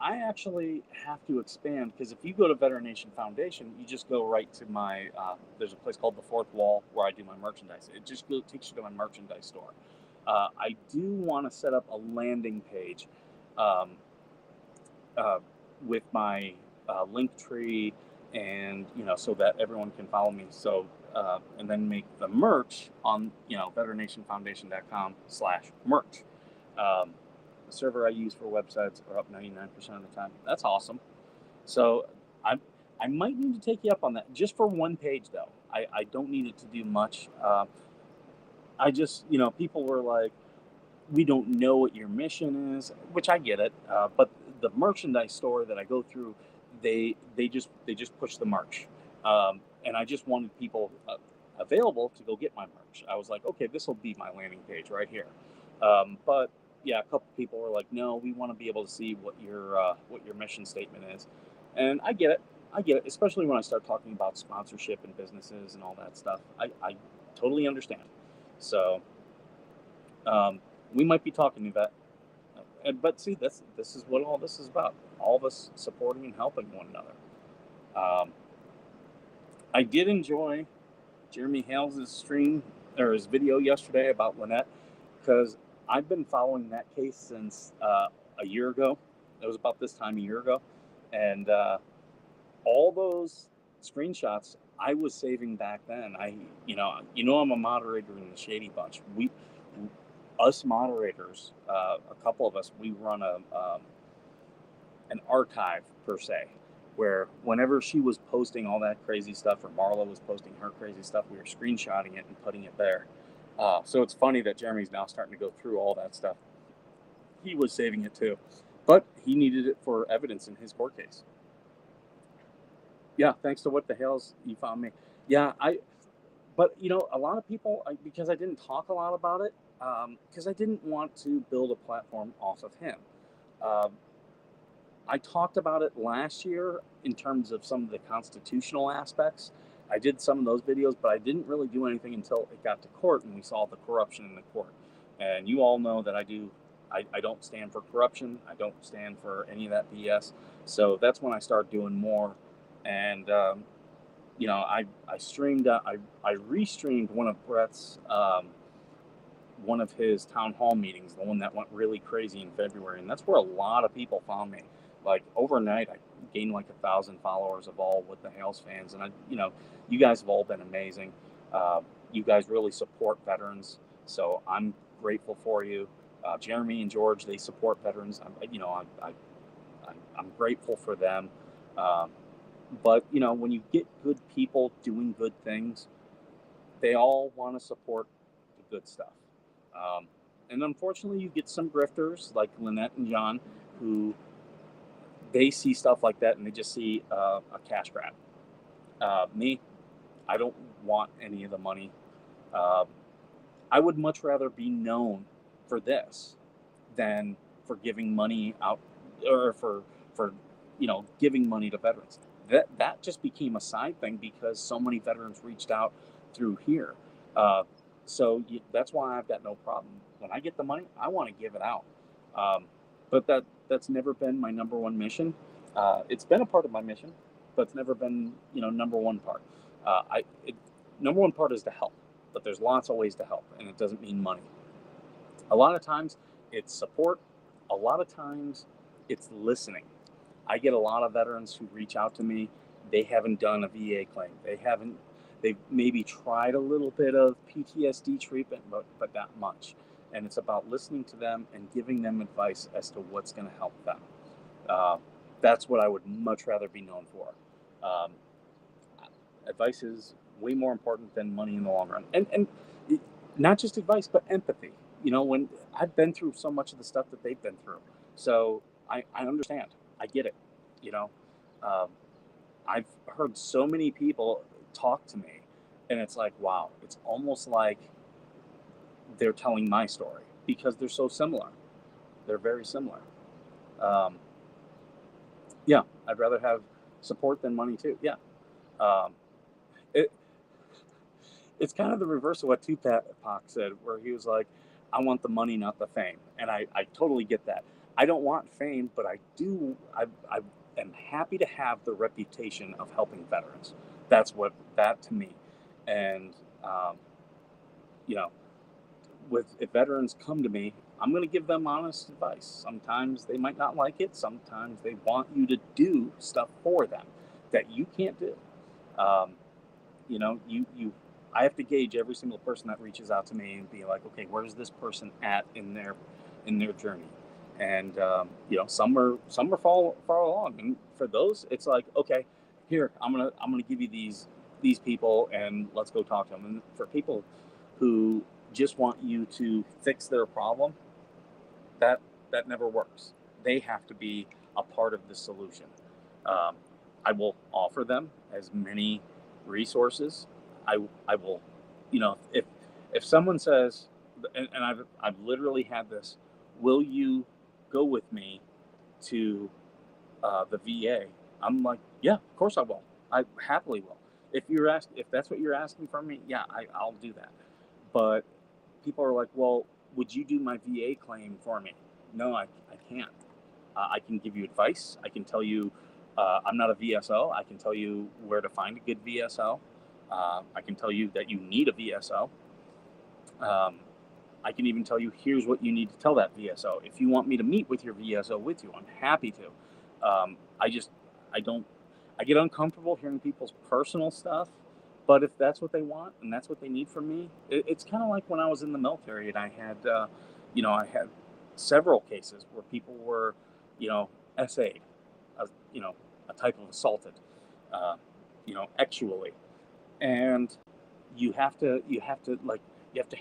I actually have to expand, because if you go to VeteranNation Foundation, you just go right to my, there's a place called The Fourth Wall where I do my merchandise. It just takes you to my merchandise store. I do want to set up a landing page with my link tree, and so that everyone can follow me. So and then make the merch on VeteranNationFoundation.com/merch. server I use for websites are up 99% of the time. That's awesome. So I might need to take you up on that just for one page though. I don't need it to do much. I just, people were like, we don't know what your mission is, which I get it. But the merchandise store that I go through, they just push the merch, and I just wanted people available to go get my merch. I was like, okay, this will be my landing page right here. But yeah, a couple people were like, no, we want to be able to see what your mission statement is, and I get it. I get it, especially when I start talking about sponsorship and businesses and all that stuff. I totally understand. So we might be talking about, but see, this is what all this is about. All of us supporting and helping one another. Um, I did enjoy Jeremy Hales' stream or his video yesterday about Lynette because I've been following that case since a year ago. It was about this time a year ago, and all those screenshots I was saving back then. I'm a moderator in the Shady Bunch. Us moderators, a couple of us, we run an archive per se, where whenever she was posting all that crazy stuff, or Marla was posting her crazy stuff, we were screenshotting it and putting it there. So it's funny that Jeremy's now starting to go through all that stuff. He was saving it too, but he needed it for evidence in his court case. Yeah, thanks to What the Hell's you found me. Yeah, but a lot of people, because I didn't talk a lot about it, because I didn't want to build a platform off of him. I talked about it last year in terms of some of the constitutional aspects. I did some of those videos, but I didn't really do anything until it got to court and we saw the corruption in the court. And you all know that I don't stand for corruption. I don't stand for any of that BS. So that's when I started doing more. And, I streamed, I restreamed one of Brett's, one of his town hall meetings, the one that went really crazy in February. And that's where a lot of people found me. Like overnight, I gained like 1,000 followers of all What the Hales fans. And you guys have all been amazing. You guys really support veterans. So I'm grateful for you. Jeremy and George, they support veterans. I'm grateful for them. But when you get good people doing good things, they all want to support the good stuff. And unfortunately, you get some grifters like Lynette and John who they see stuff like that and they just see a cash grab. Me, I don't want any of the money. I would much rather be known for this than for giving money out or for giving money to veterans. That just became a side thing because so many veterans reached out through here. So that's why I've got no problem. When I get the money, I want to give it out. But that's never been my number one mission. It's been a part of my mission, but it's never been number one part. Number one part is to help, but there's lots of ways to help, and it doesn't mean money. A lot of times it's support. A lot of times it's listening. I get a lot of veterans who reach out to me. They haven't done a VA claim. They've maybe tried a little bit of PTSD treatment, but not much. And it's about listening to them and giving them advice as to what's going to help them. That's what I would much rather be known for. Advice is way more important than money in the long run. And not just advice, but empathy. When I've been through so much of the stuff that they've been through. So I understand. I get it. I've heard so many people talk to me, and it's like, wow, it's almost like they're telling my story because they're so similar. They're very similar. Yeah, I'd rather have support than money too. Yeah. It's kind of the reverse of what Tupac said, where he was like, I want the money, not the fame. And I totally get that. I don't want fame, but I am happy to have the reputation of helping veterans. That's that to me. And, if veterans come to me, I'm going to give them honest advice. Sometimes they might not like it. Sometimes they want you to do stuff for them that you can't do. I have to gauge every single person that reaches out to me and be like, okay, where's this person at in their journey? And some are far along, and for those, it's like, okay, here, I'm gonna give you these people, and let's go talk to them. And for people who just want you to fix their problem, that that never works. They have to be a part of the solution. Um, I will offer them as many resources. I will, if someone says, and I've literally had this, will you go with me to the VA? I'm like, yeah, of course I will. I happily will. If that's what you're asking from me, yeah, I'll do that. But people are like, well, would you do my VA claim for me? No, I can't. I can give you advice. I can tell you, I'm not a VSO. I can tell you where to find a good VSO. I can tell you that you need a VSO. Um, I can even tell you, here's what you need to tell that VSO. If you want me to meet with your VSO with you, I'm happy to. I don't, I get uncomfortable hearing people's personal stuff, but if that's what they want and that's what they need from me, it's kind of like when I was in the military and I had several cases where people were, SA'd, uh, you know, a type of assaulted, uh, actually, and you have to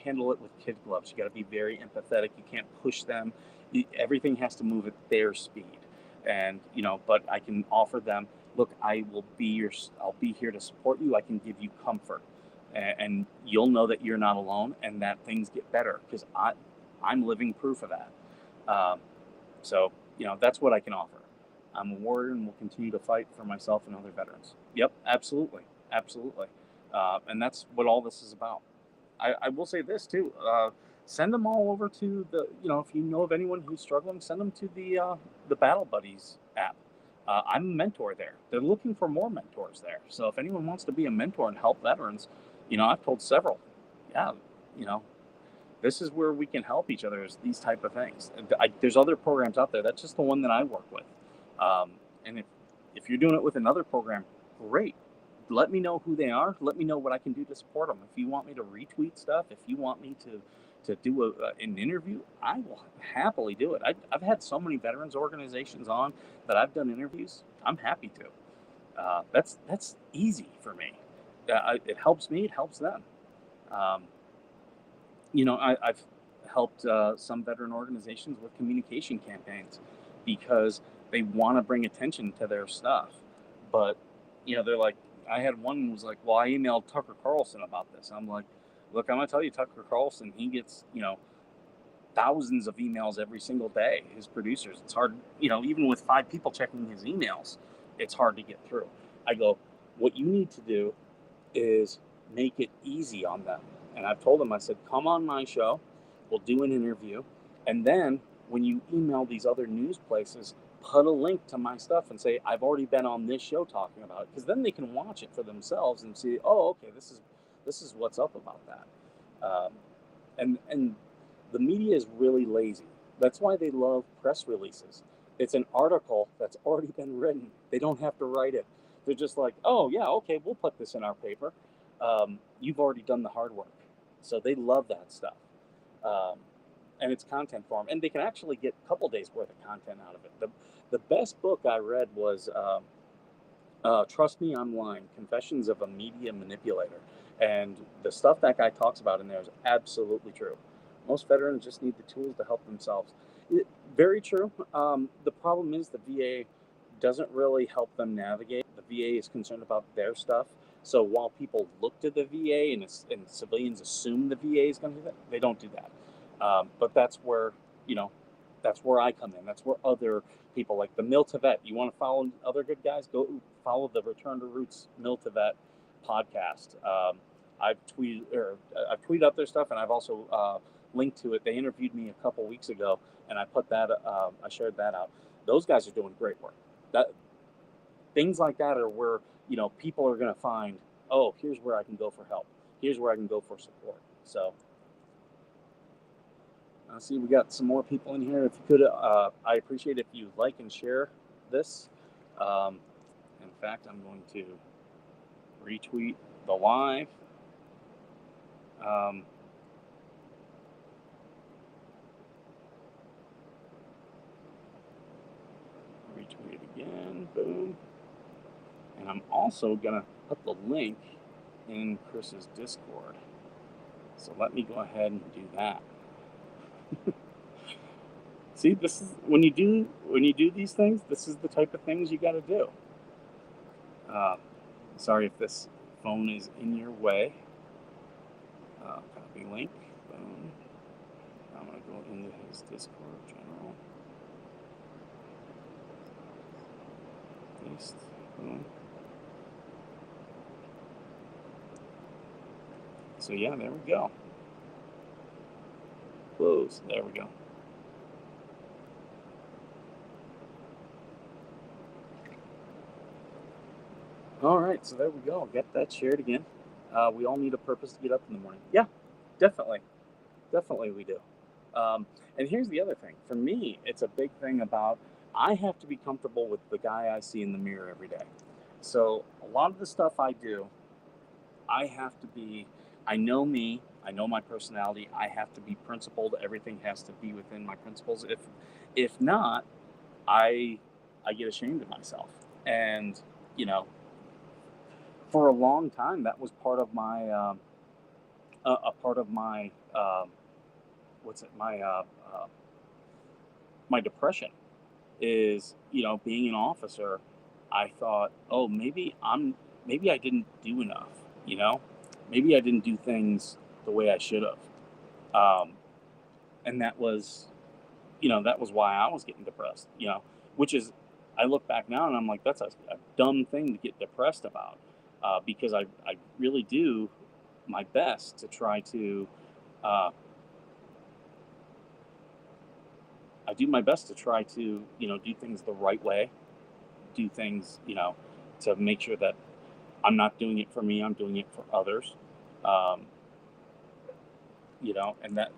handle it with kid gloves. You got to be very empathetic. You can't push them. Everything has to move at their speed. And but I can offer them, look, I'll be here to support you. I can give you comfort, and you'll know that you're not alone and that things get better, because I'm living proof of that. um, so that's what I can offer. I'm a warrior and will continue to fight for myself and other veterans. Yep, absolutely, absolutely. And that's what all this is about. I will say this too. Send them all over to if you know of anyone who's struggling, send them to the Battle Buddies app. I'm a mentor there. They're looking for more mentors there. So if anyone wants to be a mentor and help veterans, I've told several, yeah, you know, this is where we can help each other. Is these type of things. There's other programs out there. That's just the one that I work with. Um, and if you're doing it with another program, great. Let me know who they are. Let me know what I can do to support them. If you want me to retweet stuff, if you want me to do an interview, I will happily do it. I've had so many veterans organizations on that I've done interviews. I'm happy to. That's easy for me. It helps me. It helps them. Um, I've helped some veteran organizations with communication campaigns because they want to bring attention to their stuff. But, they're like, I had one who was like, well, I emailed Tucker Carlson about this. I'm like, look, I'm going to tell you, Tucker Carlson, he gets, thousands of emails every single day, his producers. It's hard, even with 5 people checking his emails, it's hard to get through. I go, what you need to do is make it easy on them. And I've told them, I said, come on my show, we'll do an interview. And then when you email these other news places, put a link to my stuff and say, I've already been on this show talking about it. Because then they can watch it for themselves and see, oh, okay, this is what's up about that. And the media is really lazy. That's why they love press releases. It's an article that's already been written. They don't have to write it. They're just like, oh, yeah, okay, we'll put this in our paper. You've already done the hard work. So they love that stuff. Um, and it's content for them. And they can actually get a couple days worth of content out of it. The best book I read was Trust Me, I'm Lying, Confessions of a Media Manipulator. And the stuff that guy talks about in there is absolutely true. Most veterans just need the tools to help themselves. Very true. The problem is the VA doesn't really help them navigate. The VA is concerned about their stuff. So while people look to the VA and civilians assume the VA is going to do that, they don't do that. But you know, that's where I come in. That's where other people like the Mill to Vet. You want to follow other good guys? Go follow the Return to Roots Mill to Vet podcast. I've tweeted up their stuff, and I've also linked to it. They interviewed me a couple weeks ago, and I shared that out. Those guys are doing great work. That things like that are where people are going to find. Oh, here's where I can go for help. Here's where I can go for support. So. I see we got some more people in here. If you could, I appreciate if you like and share this. In fact, I'm going to retweet the live. retweet it again. Boom. And I'm also going to put the link in Chris's Discord. So let me go ahead and do that. See, this is when you do these things, this is the type of things you got to do. Sorry if this phone is in your way. Copy link. Boom. I'm going to go into his Discord general. Paste. Boom. So yeah, there we go. Close. There we go. All right, so there we go. Get that shared again. We all need a purpose to get up in the morning. Yeah, definitely. Definitely we do. And here's the other thing. For me, it's a big thing about I have to be comfortable with the guy I see in the mirror every day. So a lot of the stuff I do, I have to be, I know me, I know my personality, I have to be principled. Everything has to be within my principles. If not, I get ashamed of myself. And, you know, for a long time, that was part of my, a part of my, my depression is, you know, being an officer. I thought, oh, maybe I didn't do enough, you know, maybe I didn't do things the way I should have. And that was, you know, that was why I was getting depressed, you know, which is, I look back now and I'm like, that's a dumb thing to get depressed about, because I really do my best to try to, you know, do things the right way, do things, you know, to make sure that I'm not doing it for me, I'm doing it for others. Um, you know, and that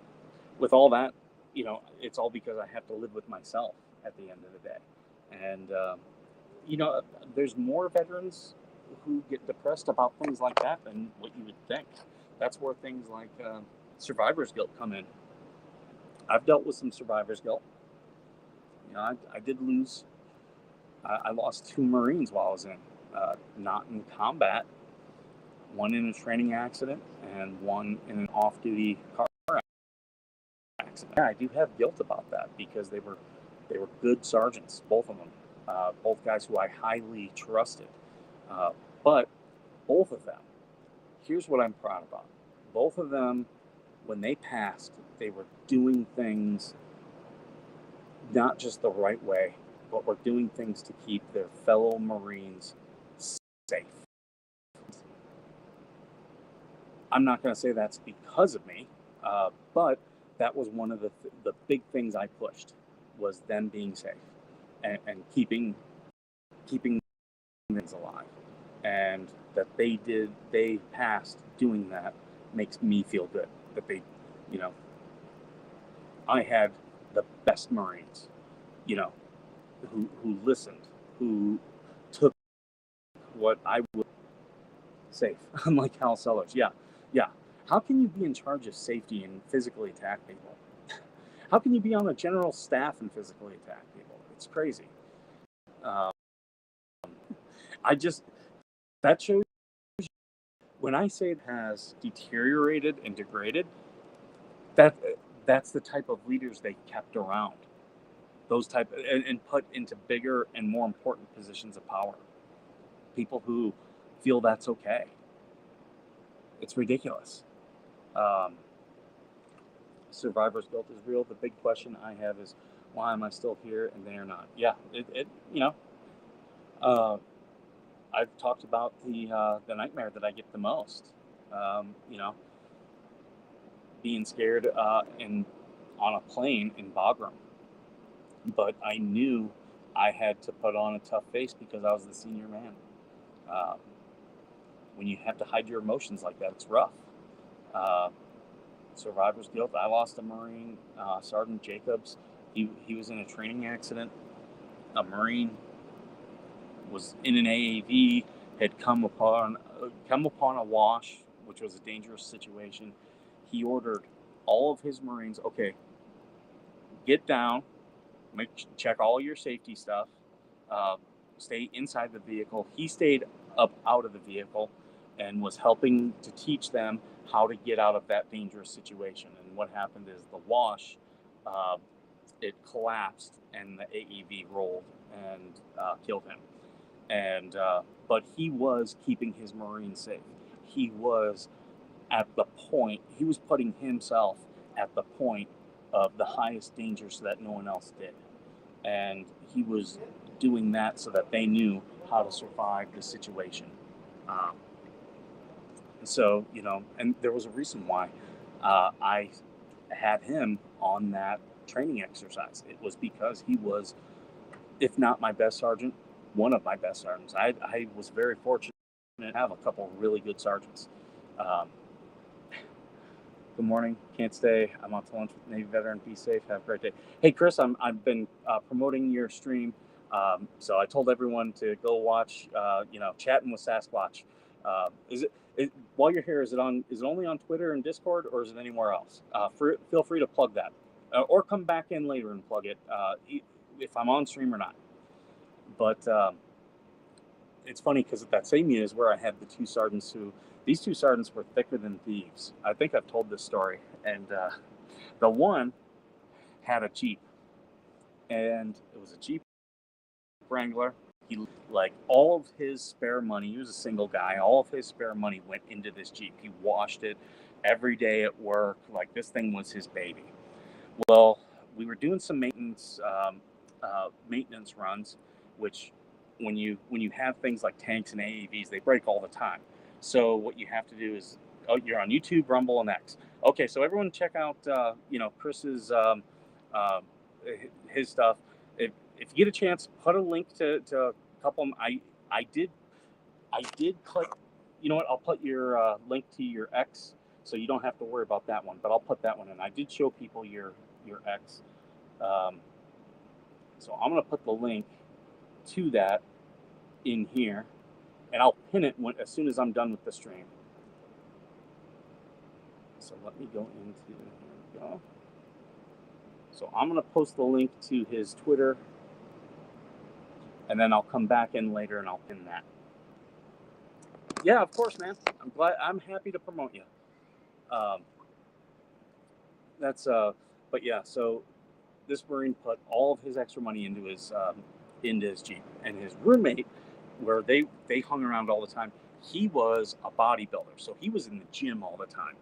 with all that, you know, it's all because I have to live with myself at the end of the day. And, you know, there's more veterans who get depressed about things like that than what you would think. That's where things like survivor's guilt come in. I've dealt with some survivor's guilt. You know, I did lose. I lost 2 Marines while I was in, not in combat. One in a training accident, and one in an off-duty car accident. Yeah, I do have guilt about that because they were good sergeants, both of them, both guys who I highly trusted. But both of them, here's what I'm proud about. Both of them, when they passed, they were doing things not just the right way, but were doing things to keep their fellow Marines safe. I'm not going to say that's because of me, but that was one of the big things I pushed, was them being safe and keeping things alive. And that they passed doing that makes me feel good. That they, you know, I had the best Marines, you know, who listened, who took what I would safe. I'm like Hal Sellers. Yeah. How can you be in charge of safety and physically attack people? How can you be on a general staff and physically attack people? It's crazy. That shows you, when I say it has deteriorated and degraded, that's the type of leaders they kept around. Those type and put into bigger and more important positions of power. People who feel that's okay. It's ridiculous. Survivor's guilt is real. The big question I have is, why am I still here and they are not? Yeah, you know, I've talked about the nightmare that I get the most. You know, being scared on a plane in Bagram. But I knew I had to put on a tough face because I was the senior man. When you have to hide your emotions like that, it's rough. Survivor's guilt. I lost a Marine, Sergeant Jacobs. He was in a training accident. A Marine was in an AAV, had come upon a wash, which was a dangerous situation. He ordered all of his Marines, okay, get down, check all your safety stuff, stay inside the vehicle. He stayed up out of the vehicle and was helping to teach them how to get out of that dangerous situation. And what happened is the wash, it collapsed and the AEV rolled and killed him. And but he was keeping his Marines safe. He was at the point, he was putting himself at the point of the highest danger so that no one else did. And he was doing that so that they knew how to survive the situation. So, and there was a reason why I had him on that training exercise. It was because he was, if not my best sergeant, one of my best sergeants. I was very fortunate to have a couple of really good sergeants. Good morning. Can't stay. I'm out to lunch with Navy veteran. Be safe. Have a great day. Hey, Chris, I've been promoting your stream. So I told everyone to go watch, Chatting with Sasquatch. While you're here, is it only on Twitter and Discord, or is it anywhere else? Feel free to plug that, or come back in later and plug it if I'm on stream or not. But it's funny because at that same unit is where I had the two sergeants these two sergeants were thicker than thieves. I think I've told this story. And the one had a Jeep, and it was a Jeep Wrangler. He, like, all of his spare money, he was a single guy, all of his spare money went into this Jeep. He washed it every day at work. Like, this thing was his baby. Well, we were doing some maintenance runs, which when you have things like tanks and AAVs, they break all the time. So what you have to do is, you're on YouTube, Rumble, and X. Okay, so everyone check out Chris's his stuff. If you get a chance, put a link to a couple of them. I did put, you know what? I'll put your link to your X, so you don't have to worry about that one. But I'll put that one in. I did show people your X. So I'm gonna put the link to that in here, and I'll pin it as soon as I'm done with the stream. So let me go into, here we go. So I'm going to post the link to his Twitter, and then I'll come back in later and I'll pin that. Yeah, of course, man. I'm happy to promote you. But yeah, so this Marine put all of his extra money into his Jeep, and his roommate, where they hung around all the time, he was a bodybuilder, so he was in the gym all the time.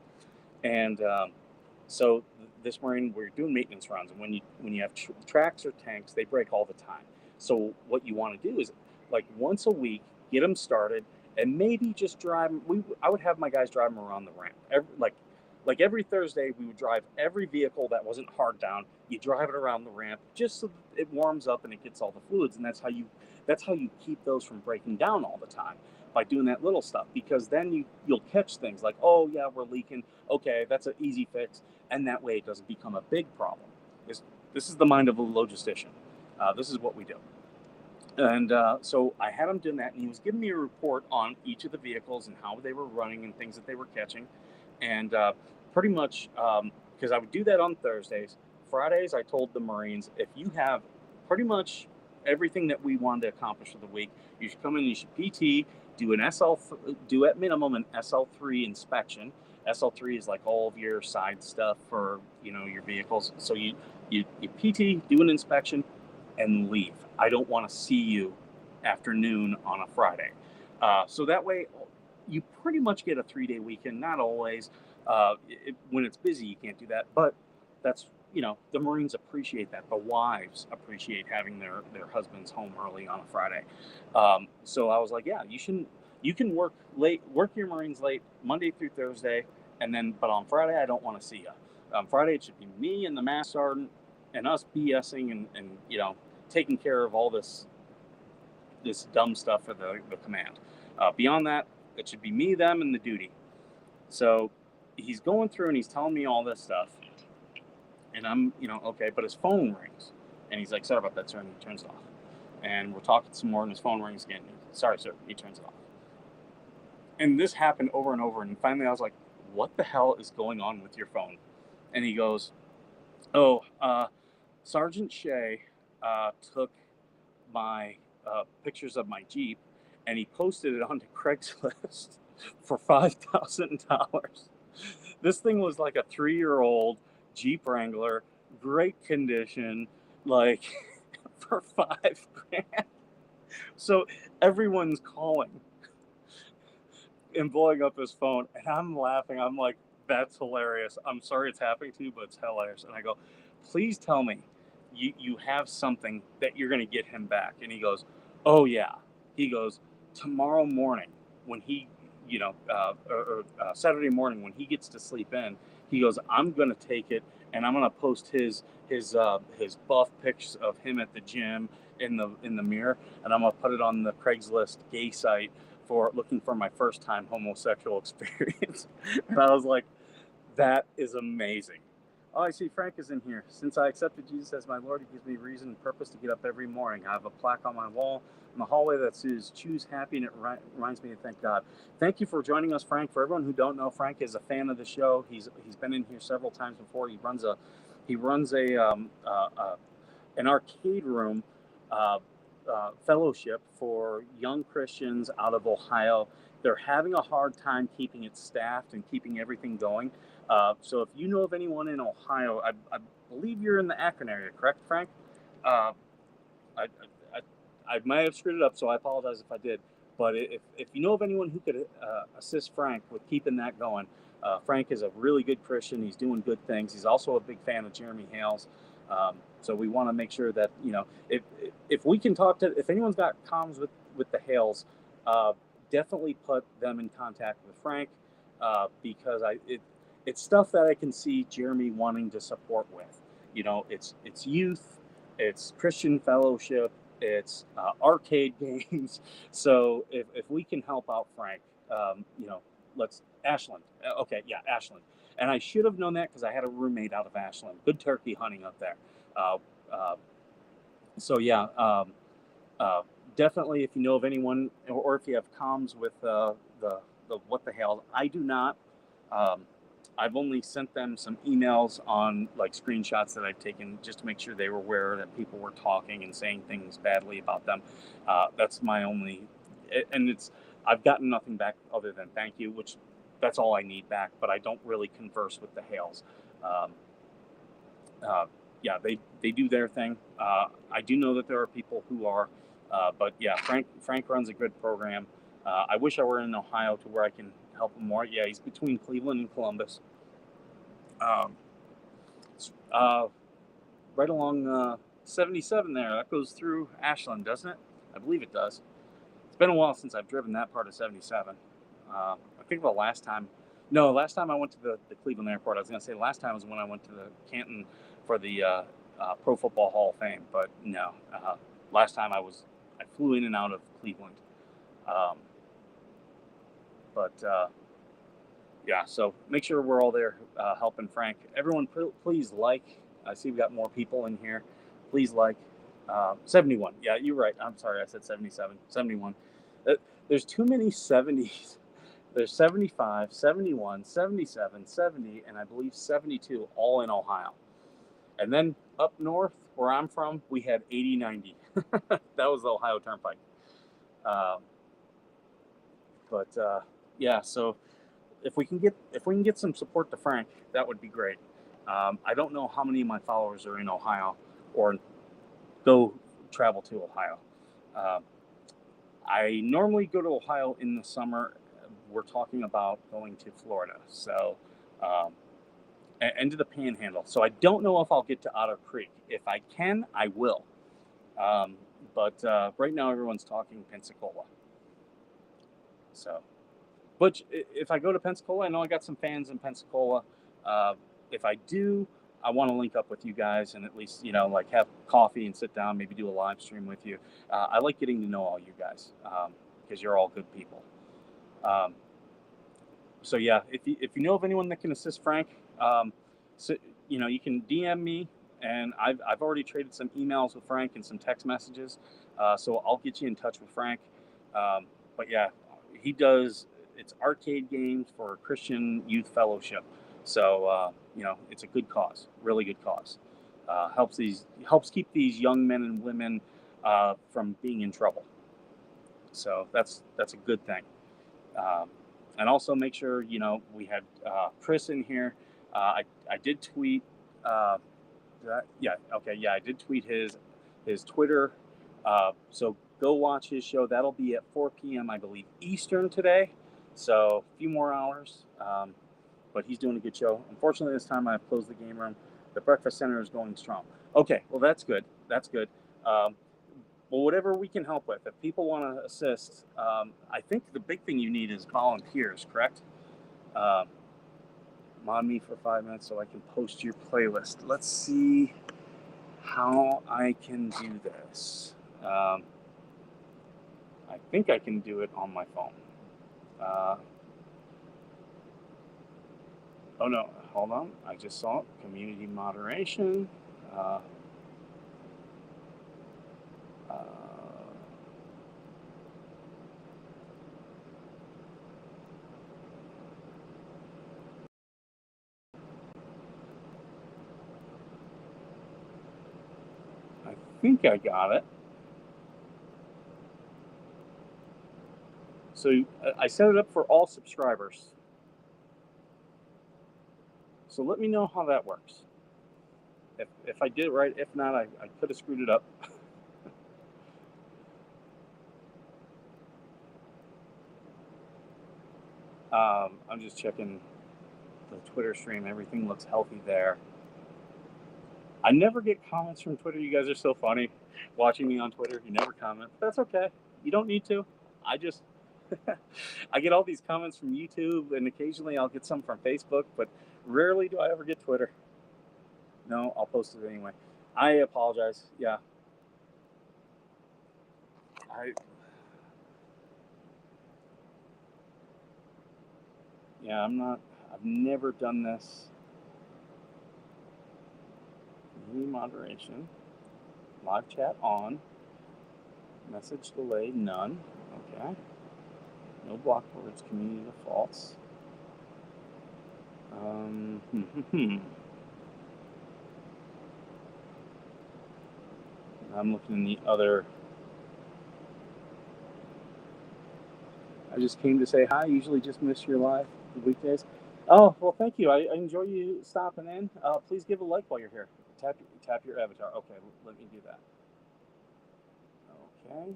And so this Marine, we're doing maintenance runs, and when you have tracks or tanks, they break all the time. So what you want to do is, like, once a week, get them started, and maybe just drive. I would have my guys drive them around the ramp. Every Thursday, we would drive every vehicle that wasn't hard down. You drive it around the ramp just so that it warms up and it gets all the fluids, and that's how you keep those from breaking down all the time, by doing that little stuff. Because then you'll catch things like, oh yeah, we're leaking. Okay, that's an easy fix, and that way it doesn't become a big problem. This is the mind of a logistician. This is what we do. And so I had him doing that, and he was giving me a report on each of the vehicles and how they were running and things that they were catching. And pretty much, because I would do that on Thursdays. Fridays, I told the Marines, if you have pretty much everything that we wanted to accomplish for the week, you should come in, you should PT, do at minimum an SL3 inspection. SL3 is like all of your side stuff for, your vehicles. So you PT, do an inspection, and leave. I don't want to see you afternoon on a Friday. So that way you pretty much get a 3-day weekend. Not always. When it's busy, you can't do that. But that's, the Marines appreciate that. The wives appreciate having their husbands home early on a Friday. So I was like, yeah, you can work your Marines late Monday through Thursday. But on Friday, I don't want to see you. On Friday, it should be me and the mass sergeant and us BSing and taking care of all this dumb stuff for the command. Beyond that, it should be me, them, and the duty. So he's going through and he's telling me all this stuff, and I'm, okay, but his phone rings, and he's like, sorry about that, sir, and he turns it off. And we're talking some more, and his phone rings again. Sorry, sir, he turns it off. And this happened over and over, and finally I was like, what the hell is going on with your phone? And he goes, oh, Sergeant Shea took my pictures of my Jeep, and he posted it onto Craigslist for $5,000. This thing was like a 3-year-old Jeep Wrangler, great condition, like for $5,000. So everyone's calling and blowing up his phone, and I'm laughing. I'm like, that's hilarious. I'm sorry it's happening to you, but it's hilarious. And I go, please tell me you have something that you're going to get him back. And he goes, oh yeah. He goes, tomorrow morning when he, Saturday morning when he gets to sleep in, he goes, I'm going to take it and I'm going to post his buff pics of him at the gym in the mirror, and I'm going to put it on the Craigslist gay site for looking for my first time homosexual experience. And I was like, that is amazing. Oh, I see Frank is in here. Since I accepted Jesus as my Lord, he gives me reason and purpose to get up every morning. I have a plaque on my wall in the hallway that says, choose happy, and it reminds me to thank God. Thank you for joining us, Frank. For everyone who don't know, Frank is a fan of the show. He's been in here several times before. He runs an arcade room fellowship for young Christians out of Ohio. They're having a hard time keeping it staffed and keeping everything going. So if you know of anyone in Ohio, I believe you're in the Akron area, correct, Frank? I might have screwed it up, so I apologize if I did. But if you know of anyone who could assist Frank with keeping that going, Frank is a really good Christian. He's doing good things. He's also a big fan of Jeremy Hales. So we want to make sure that, if we can talk to, if anyone's got comms with the Hales, definitely put them in contact with Frank, because it's stuff that I can see Jeremy wanting to support with. It's youth, it's Christian fellowship, it's arcade games. So if we can help out Frank, let's Ashland. Okay, yeah, Ashland. And I should have known that because I had a roommate out of Ashland. Good turkey hunting up there. So yeah, definitely if you know of anyone, or if you have comms with the what the hell, I do not. I've only sent them some emails on like screenshots that I've taken just to make sure they were aware that people were talking and saying things badly about them. That's my only, and I've gotten nothing back other than thank you, which that's all I need back, but I don't really converse with the Hales. Yeah, they do their thing. I do know that there are people who are, but yeah, Frank runs a good program. I wish I were in Ohio to where I can help him more. Yeah, he's between Cleveland and Columbus. Right along 77 there. That goes through Ashland, doesn't it? I believe it does. It's been a while since I've driven that part of 77. I think the last time I went to the Cleveland airport, I was going to say last time was when I went to the Canton for the Pro Football Hall of Fame, but no. Last time I flew in and out of Cleveland. Yeah, so make sure we're all there helping Frank. Everyone, please like. I see we got more people in here. Please like. 71. Yeah, you're right. I'm sorry, I said 77. 71. There's too many 70s. There's 75, 71, 77, 70, and I believe 72, all in Ohio. And then up north, where I'm from, we had 80, 90. That was the Ohio Turnpike. Yeah, so if we can get some support to Frank, that would be great. I don't know how many of my followers are in Ohio or go travel to Ohio. I normally go to Ohio in the summer. We're talking about going to Florida, so and to the Panhandle. So I don't know if I'll get to Otter Creek. If I can, I will. But right now everyone's talking Pensacola. So, but if I go to Pensacola, I know I got some fans in Pensacola. If I do, I want to link up with you guys and at least, like have coffee and sit down, maybe do a live stream with you. I like getting to know all you guys because you're all good people. So yeah, if you know of anyone that can assist Frank, you can DM me, and I've already traded some emails with Frank and some text messages. So I'll get you in touch with Frank. But yeah, it's arcade games for Christian Youth Fellowship. So it's a good cause, really good cause. Helps keep these young men and women from being in trouble. So that's a good thing. And also make sure, you know, we had Chris in here. I did tweet that. Yeah, okay, yeah, I did tweet his Twitter. So go watch his show. That'll be at 4 p.m. I believe Eastern today. So a few more hours. But he's doing a good show. Unfortunately, this time I've closed the game room. The Breakfast Center is going strong. Okay, well that's good. That's good. Well, whatever we can help with. If people want to assist, I think the big thing you need is volunteers, correct? Mod me for 5 minutes so I can post your playlist. Let's see how I can do this. I think I can do it on my phone. Oh no, hold on. I just saw it. Community moderation. I think I got it. So I set it up for all subscribers. So let me know how that works. If I did it right, if not, I could have screwed it up. I'm just checking the Twitter stream. Everything looks healthy there. I never get comments from Twitter. You guys are so funny. Watching me on Twitter, you never comment. That's okay. You don't need to. I just I get all these comments from YouTube, and occasionally I'll get some from Facebook, but rarely do I ever get Twitter. No, I'll post it anyway. I apologize. Yeah. I've never done this. New moderation. Live chat on. Message delay, none. Okay. No block words, community defaults. I'm looking in the other. I just came to say hi. Usually just miss your live weekdays. Oh, well, thank you. I enjoy you stopping in. Please give a like while you're here. Tap your avatar. Okay, let me do that. Okay.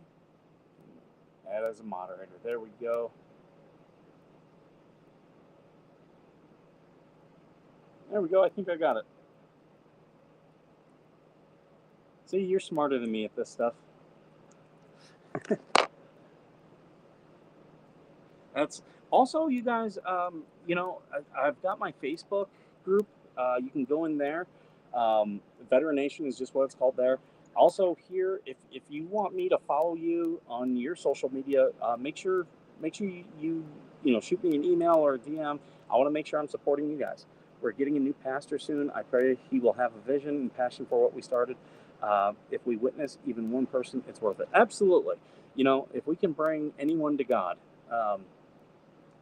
Add as a moderator. There we go. There we go. I think I got it. See, you're smarter than me at this stuff. That's also, you guys, you know, I've got my Facebook group. You can go in there. VeteranNation is just what it's called there. Also here, if you want me to follow you on your social media, make sure you know, shoot me an email or a DM. I want to make sure I'm supporting you guys. We're getting a new pastor soon. I pray he will have a vision and passion for what we started. If we witness even one person, it's worth it. Absolutely. You know, if we can bring anyone to God,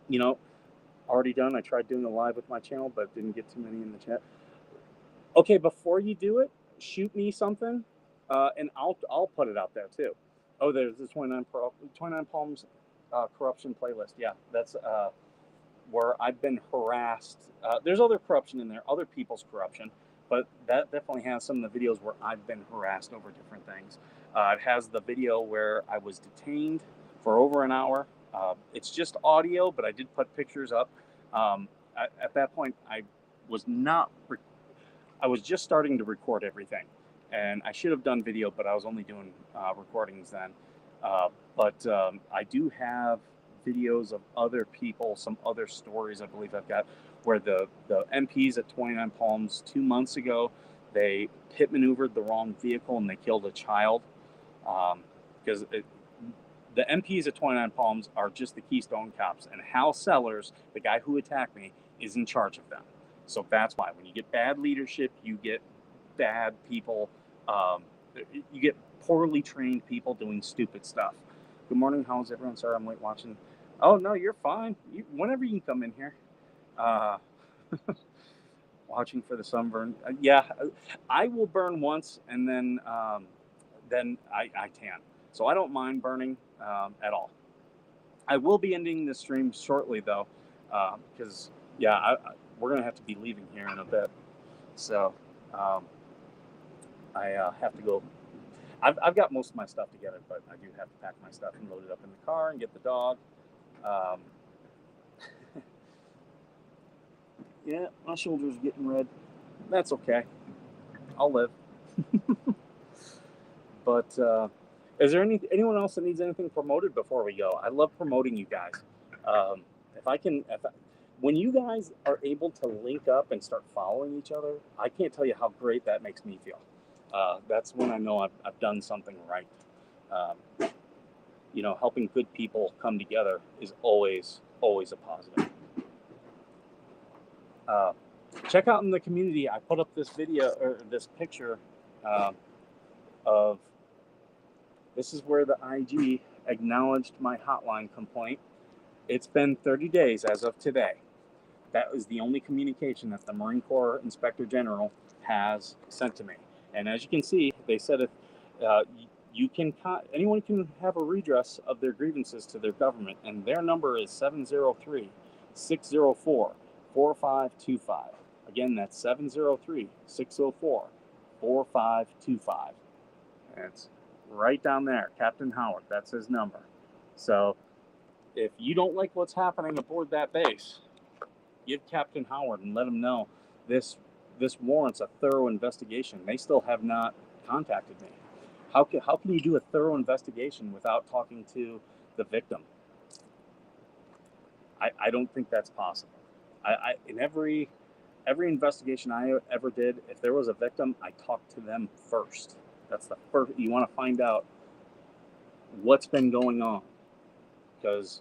you know, already done. I tried doing a live with my channel, but didn't get too many in the chat. Okay, before you do it, shoot me something, and I'll put it out there too. Oh, there's the 29 Palms corruption playlist. Yeah, that's where I've been harassed. There's other corruption in there, other people's corruption, but that definitely has some of the videos where I've been harassed over different things. It has the video where I was detained for over an hour. It's just audio, but I did put pictures up. At that point, I was not. I was just starting to record everything, and I should have done video, but I was only doing recordings then. But I do have videos of other people, some other stories I believe I've got, where the MPs at 29 Palms 2 months ago, they pit maneuvered the wrong vehicle and they killed a child. Because the MPs at 29 Palms are just the Keystone Cops, and Hal Sellers, the guy who attacked me, is in charge of them. So that's why when you get bad leadership, you get bad people. You get poorly trained people doing stupid stuff. Good morning. How's everyone? Sorry, I'm late watching. Oh, no, you're fine. Whenever you can come in here. Watching for the sunburn. Yeah, I will burn once, and then then I can. So I don't mind burning at all. I will be ending the stream shortly, though, because, we're going to have to be leaving here in a bit. So I have to go. I've got most of my stuff together, but I do have to pack my stuff and load it up in the car and get the dog. Yeah, my shoulder's getting red. That's okay. I'll live. But is there anyone else that needs anything promoted before we go? I love promoting you guys. When you guys are able to link up and start following each other, I can't tell you how great that makes me feel. That's when I know I've done something right. Helping good people come together is always a positive. Check out in the community. I put up this video or this picture of. This is where the IG acknowledged my hotline complaint. It's been 30 days as of today. That is the only communication that the Marine Corps Inspector General has sent to me. And as you can see, they said if anyone can have a redress of their grievances to their government, and their number is 703-604-4525. Again, that's 703-604-4525. And it's right down there, Captain Howard. That's his number. So if you don't like what's happening aboard that base, give Captain Howard and let him know this warrants a thorough investigation. They still have not contacted me. How can you do a thorough investigation without talking to the victim? I don't think that's possible. In every investigation I ever did, if there was a victim, I talked to them first. That's the first. You want to find out what's been going on, because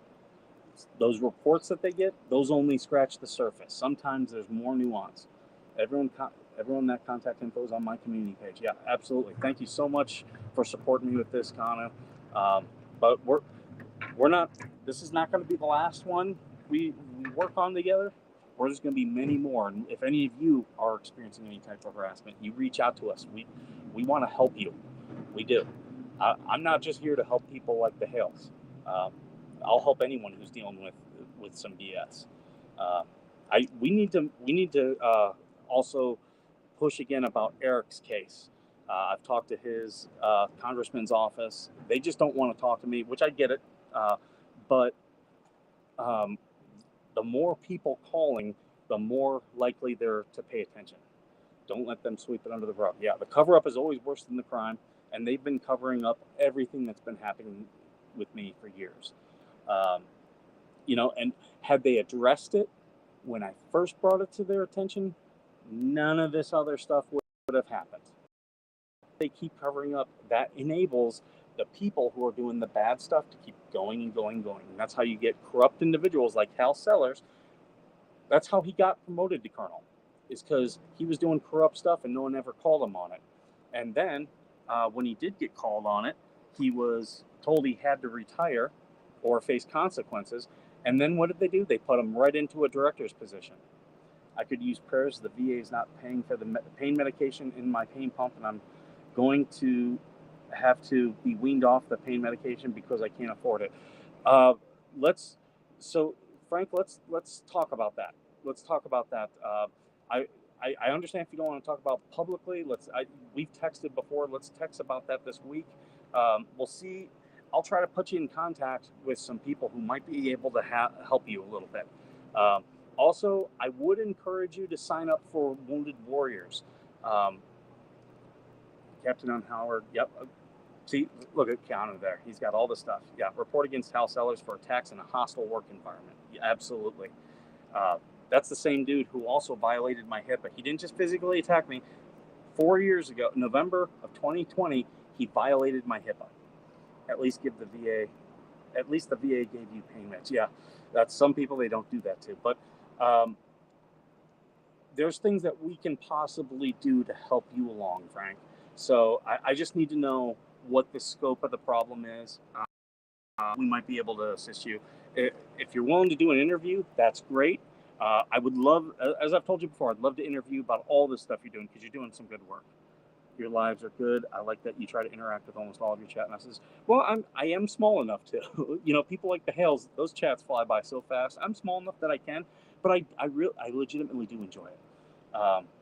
those reports that they get, those only scratch the surface. Sometimes there's more nuance. Everyone that contact info is on my community page. Yeah, absolutely. Thank you so much for supporting me with this, Connor. But we're not. This is not going to be the last one we work on together. There's going to be many more. And if any of you are experiencing any type of harassment, you reach out to us. We want to help you. We do. I'm not just here to help people like the Hales. I'll help anyone who's dealing with some BS. We need to also push again about Eric's case. I've talked to his congressman's office. They just don't want to talk to me, which I get it. But the more people calling, the more likely they're to pay attention. Don't let them sweep it under the rug. Yeah, the cover-up is always worse than the crime, and they've been covering up everything that's been happening with me for years. And had they addressed it when I first brought it to their attention, none of this other stuff would have happened. They keep covering up. That enables the people who are doing the bad stuff to keep going and going and going. And that's how you get corrupt individuals like Hal Sellers. That's how he got promoted to colonel, is because he was doing corrupt stuff and no one ever called him on it. And then when he did get called on it, he was told he had to retire or face consequences. And then what did they do? They put him right into a director's position. I could use prayers. The VA is not paying for the pain medication in my pain pump, and I'm going to have to be weaned off the pain medication because I can't afford it. Frank, let's talk about that. Let's talk about that. I understand if you don't want to talk about publicly. We've texted before. Let's text about that this week. We'll see. I'll try to put you in contact with some people who might be able to help you a little bit. Also, I would encourage you to sign up for Wounded Warriors. Captain Howard, yep. See, look at Keanu there. He's got all the stuff. Yeah, report against Hal Sellers for attacks in a hostile work environment. Yeah, absolutely. That's the same dude who also violated my HIPAA. He didn't just physically attack me. 4 years ago, November of 2020, he violated my HIPAA. At least the VA gave you pain meds. Yeah, that's some people, they don't do that too. But there's things that we can possibly do to help you along, Frank. So I just need to know what the scope of the problem is. We might be able to assist you. If you're willing to do an interview, that's great. I would love, as I've told you before, I'd love to interview about all this stuff you're doing because you're doing some good work. your lives are good. I like that you try to interact with almost all of your chat messages. Well, I am small enough to, people like the Hales, those chats fly by so fast. I'm small enough that I can, but I legitimately do enjoy it.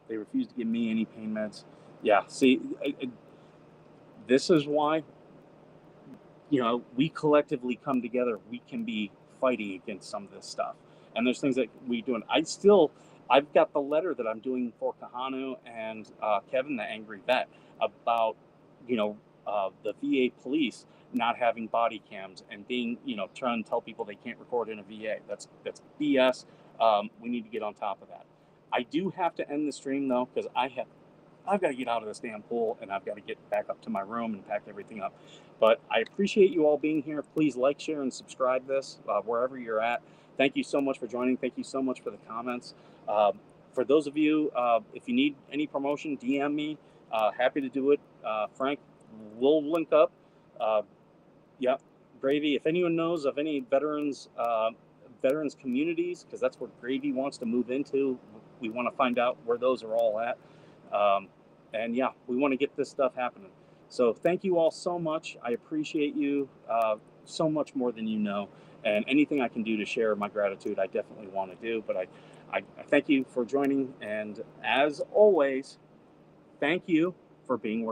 They refuse to give me any pain meds. Yeah, see, this is why, we collectively come together. We can be fighting against some of this stuff. And there's things that we do. And I've got the letter that I'm doing for Kahanu and Kevin, the angry vet, about, the VA police not having body cams and being, trying to tell people they can't record in a VA. That's BS. We need to get on top of that. I do have to end the stream though, because I've got to get out of this damn pool and I've got to get back up to my room and pack everything up. But I appreciate you all being here. Please like, share, and subscribe this wherever you're at. Thank you so much for joining. Thank you so much for the comments. For those of you, if you need any promotion, DM me. Happy to do it. Frank, we'll link up. Yeah, Gravy. If anyone knows of any veterans communities, because that's where Gravy wants to move into, we want to find out where those are all at. And yeah, we want to get this stuff happening. So thank you all so much. I appreciate you so much more than you know. And anything I can do to share my gratitude, I definitely want to do. But I thank you for joining. And as always, thank you for being where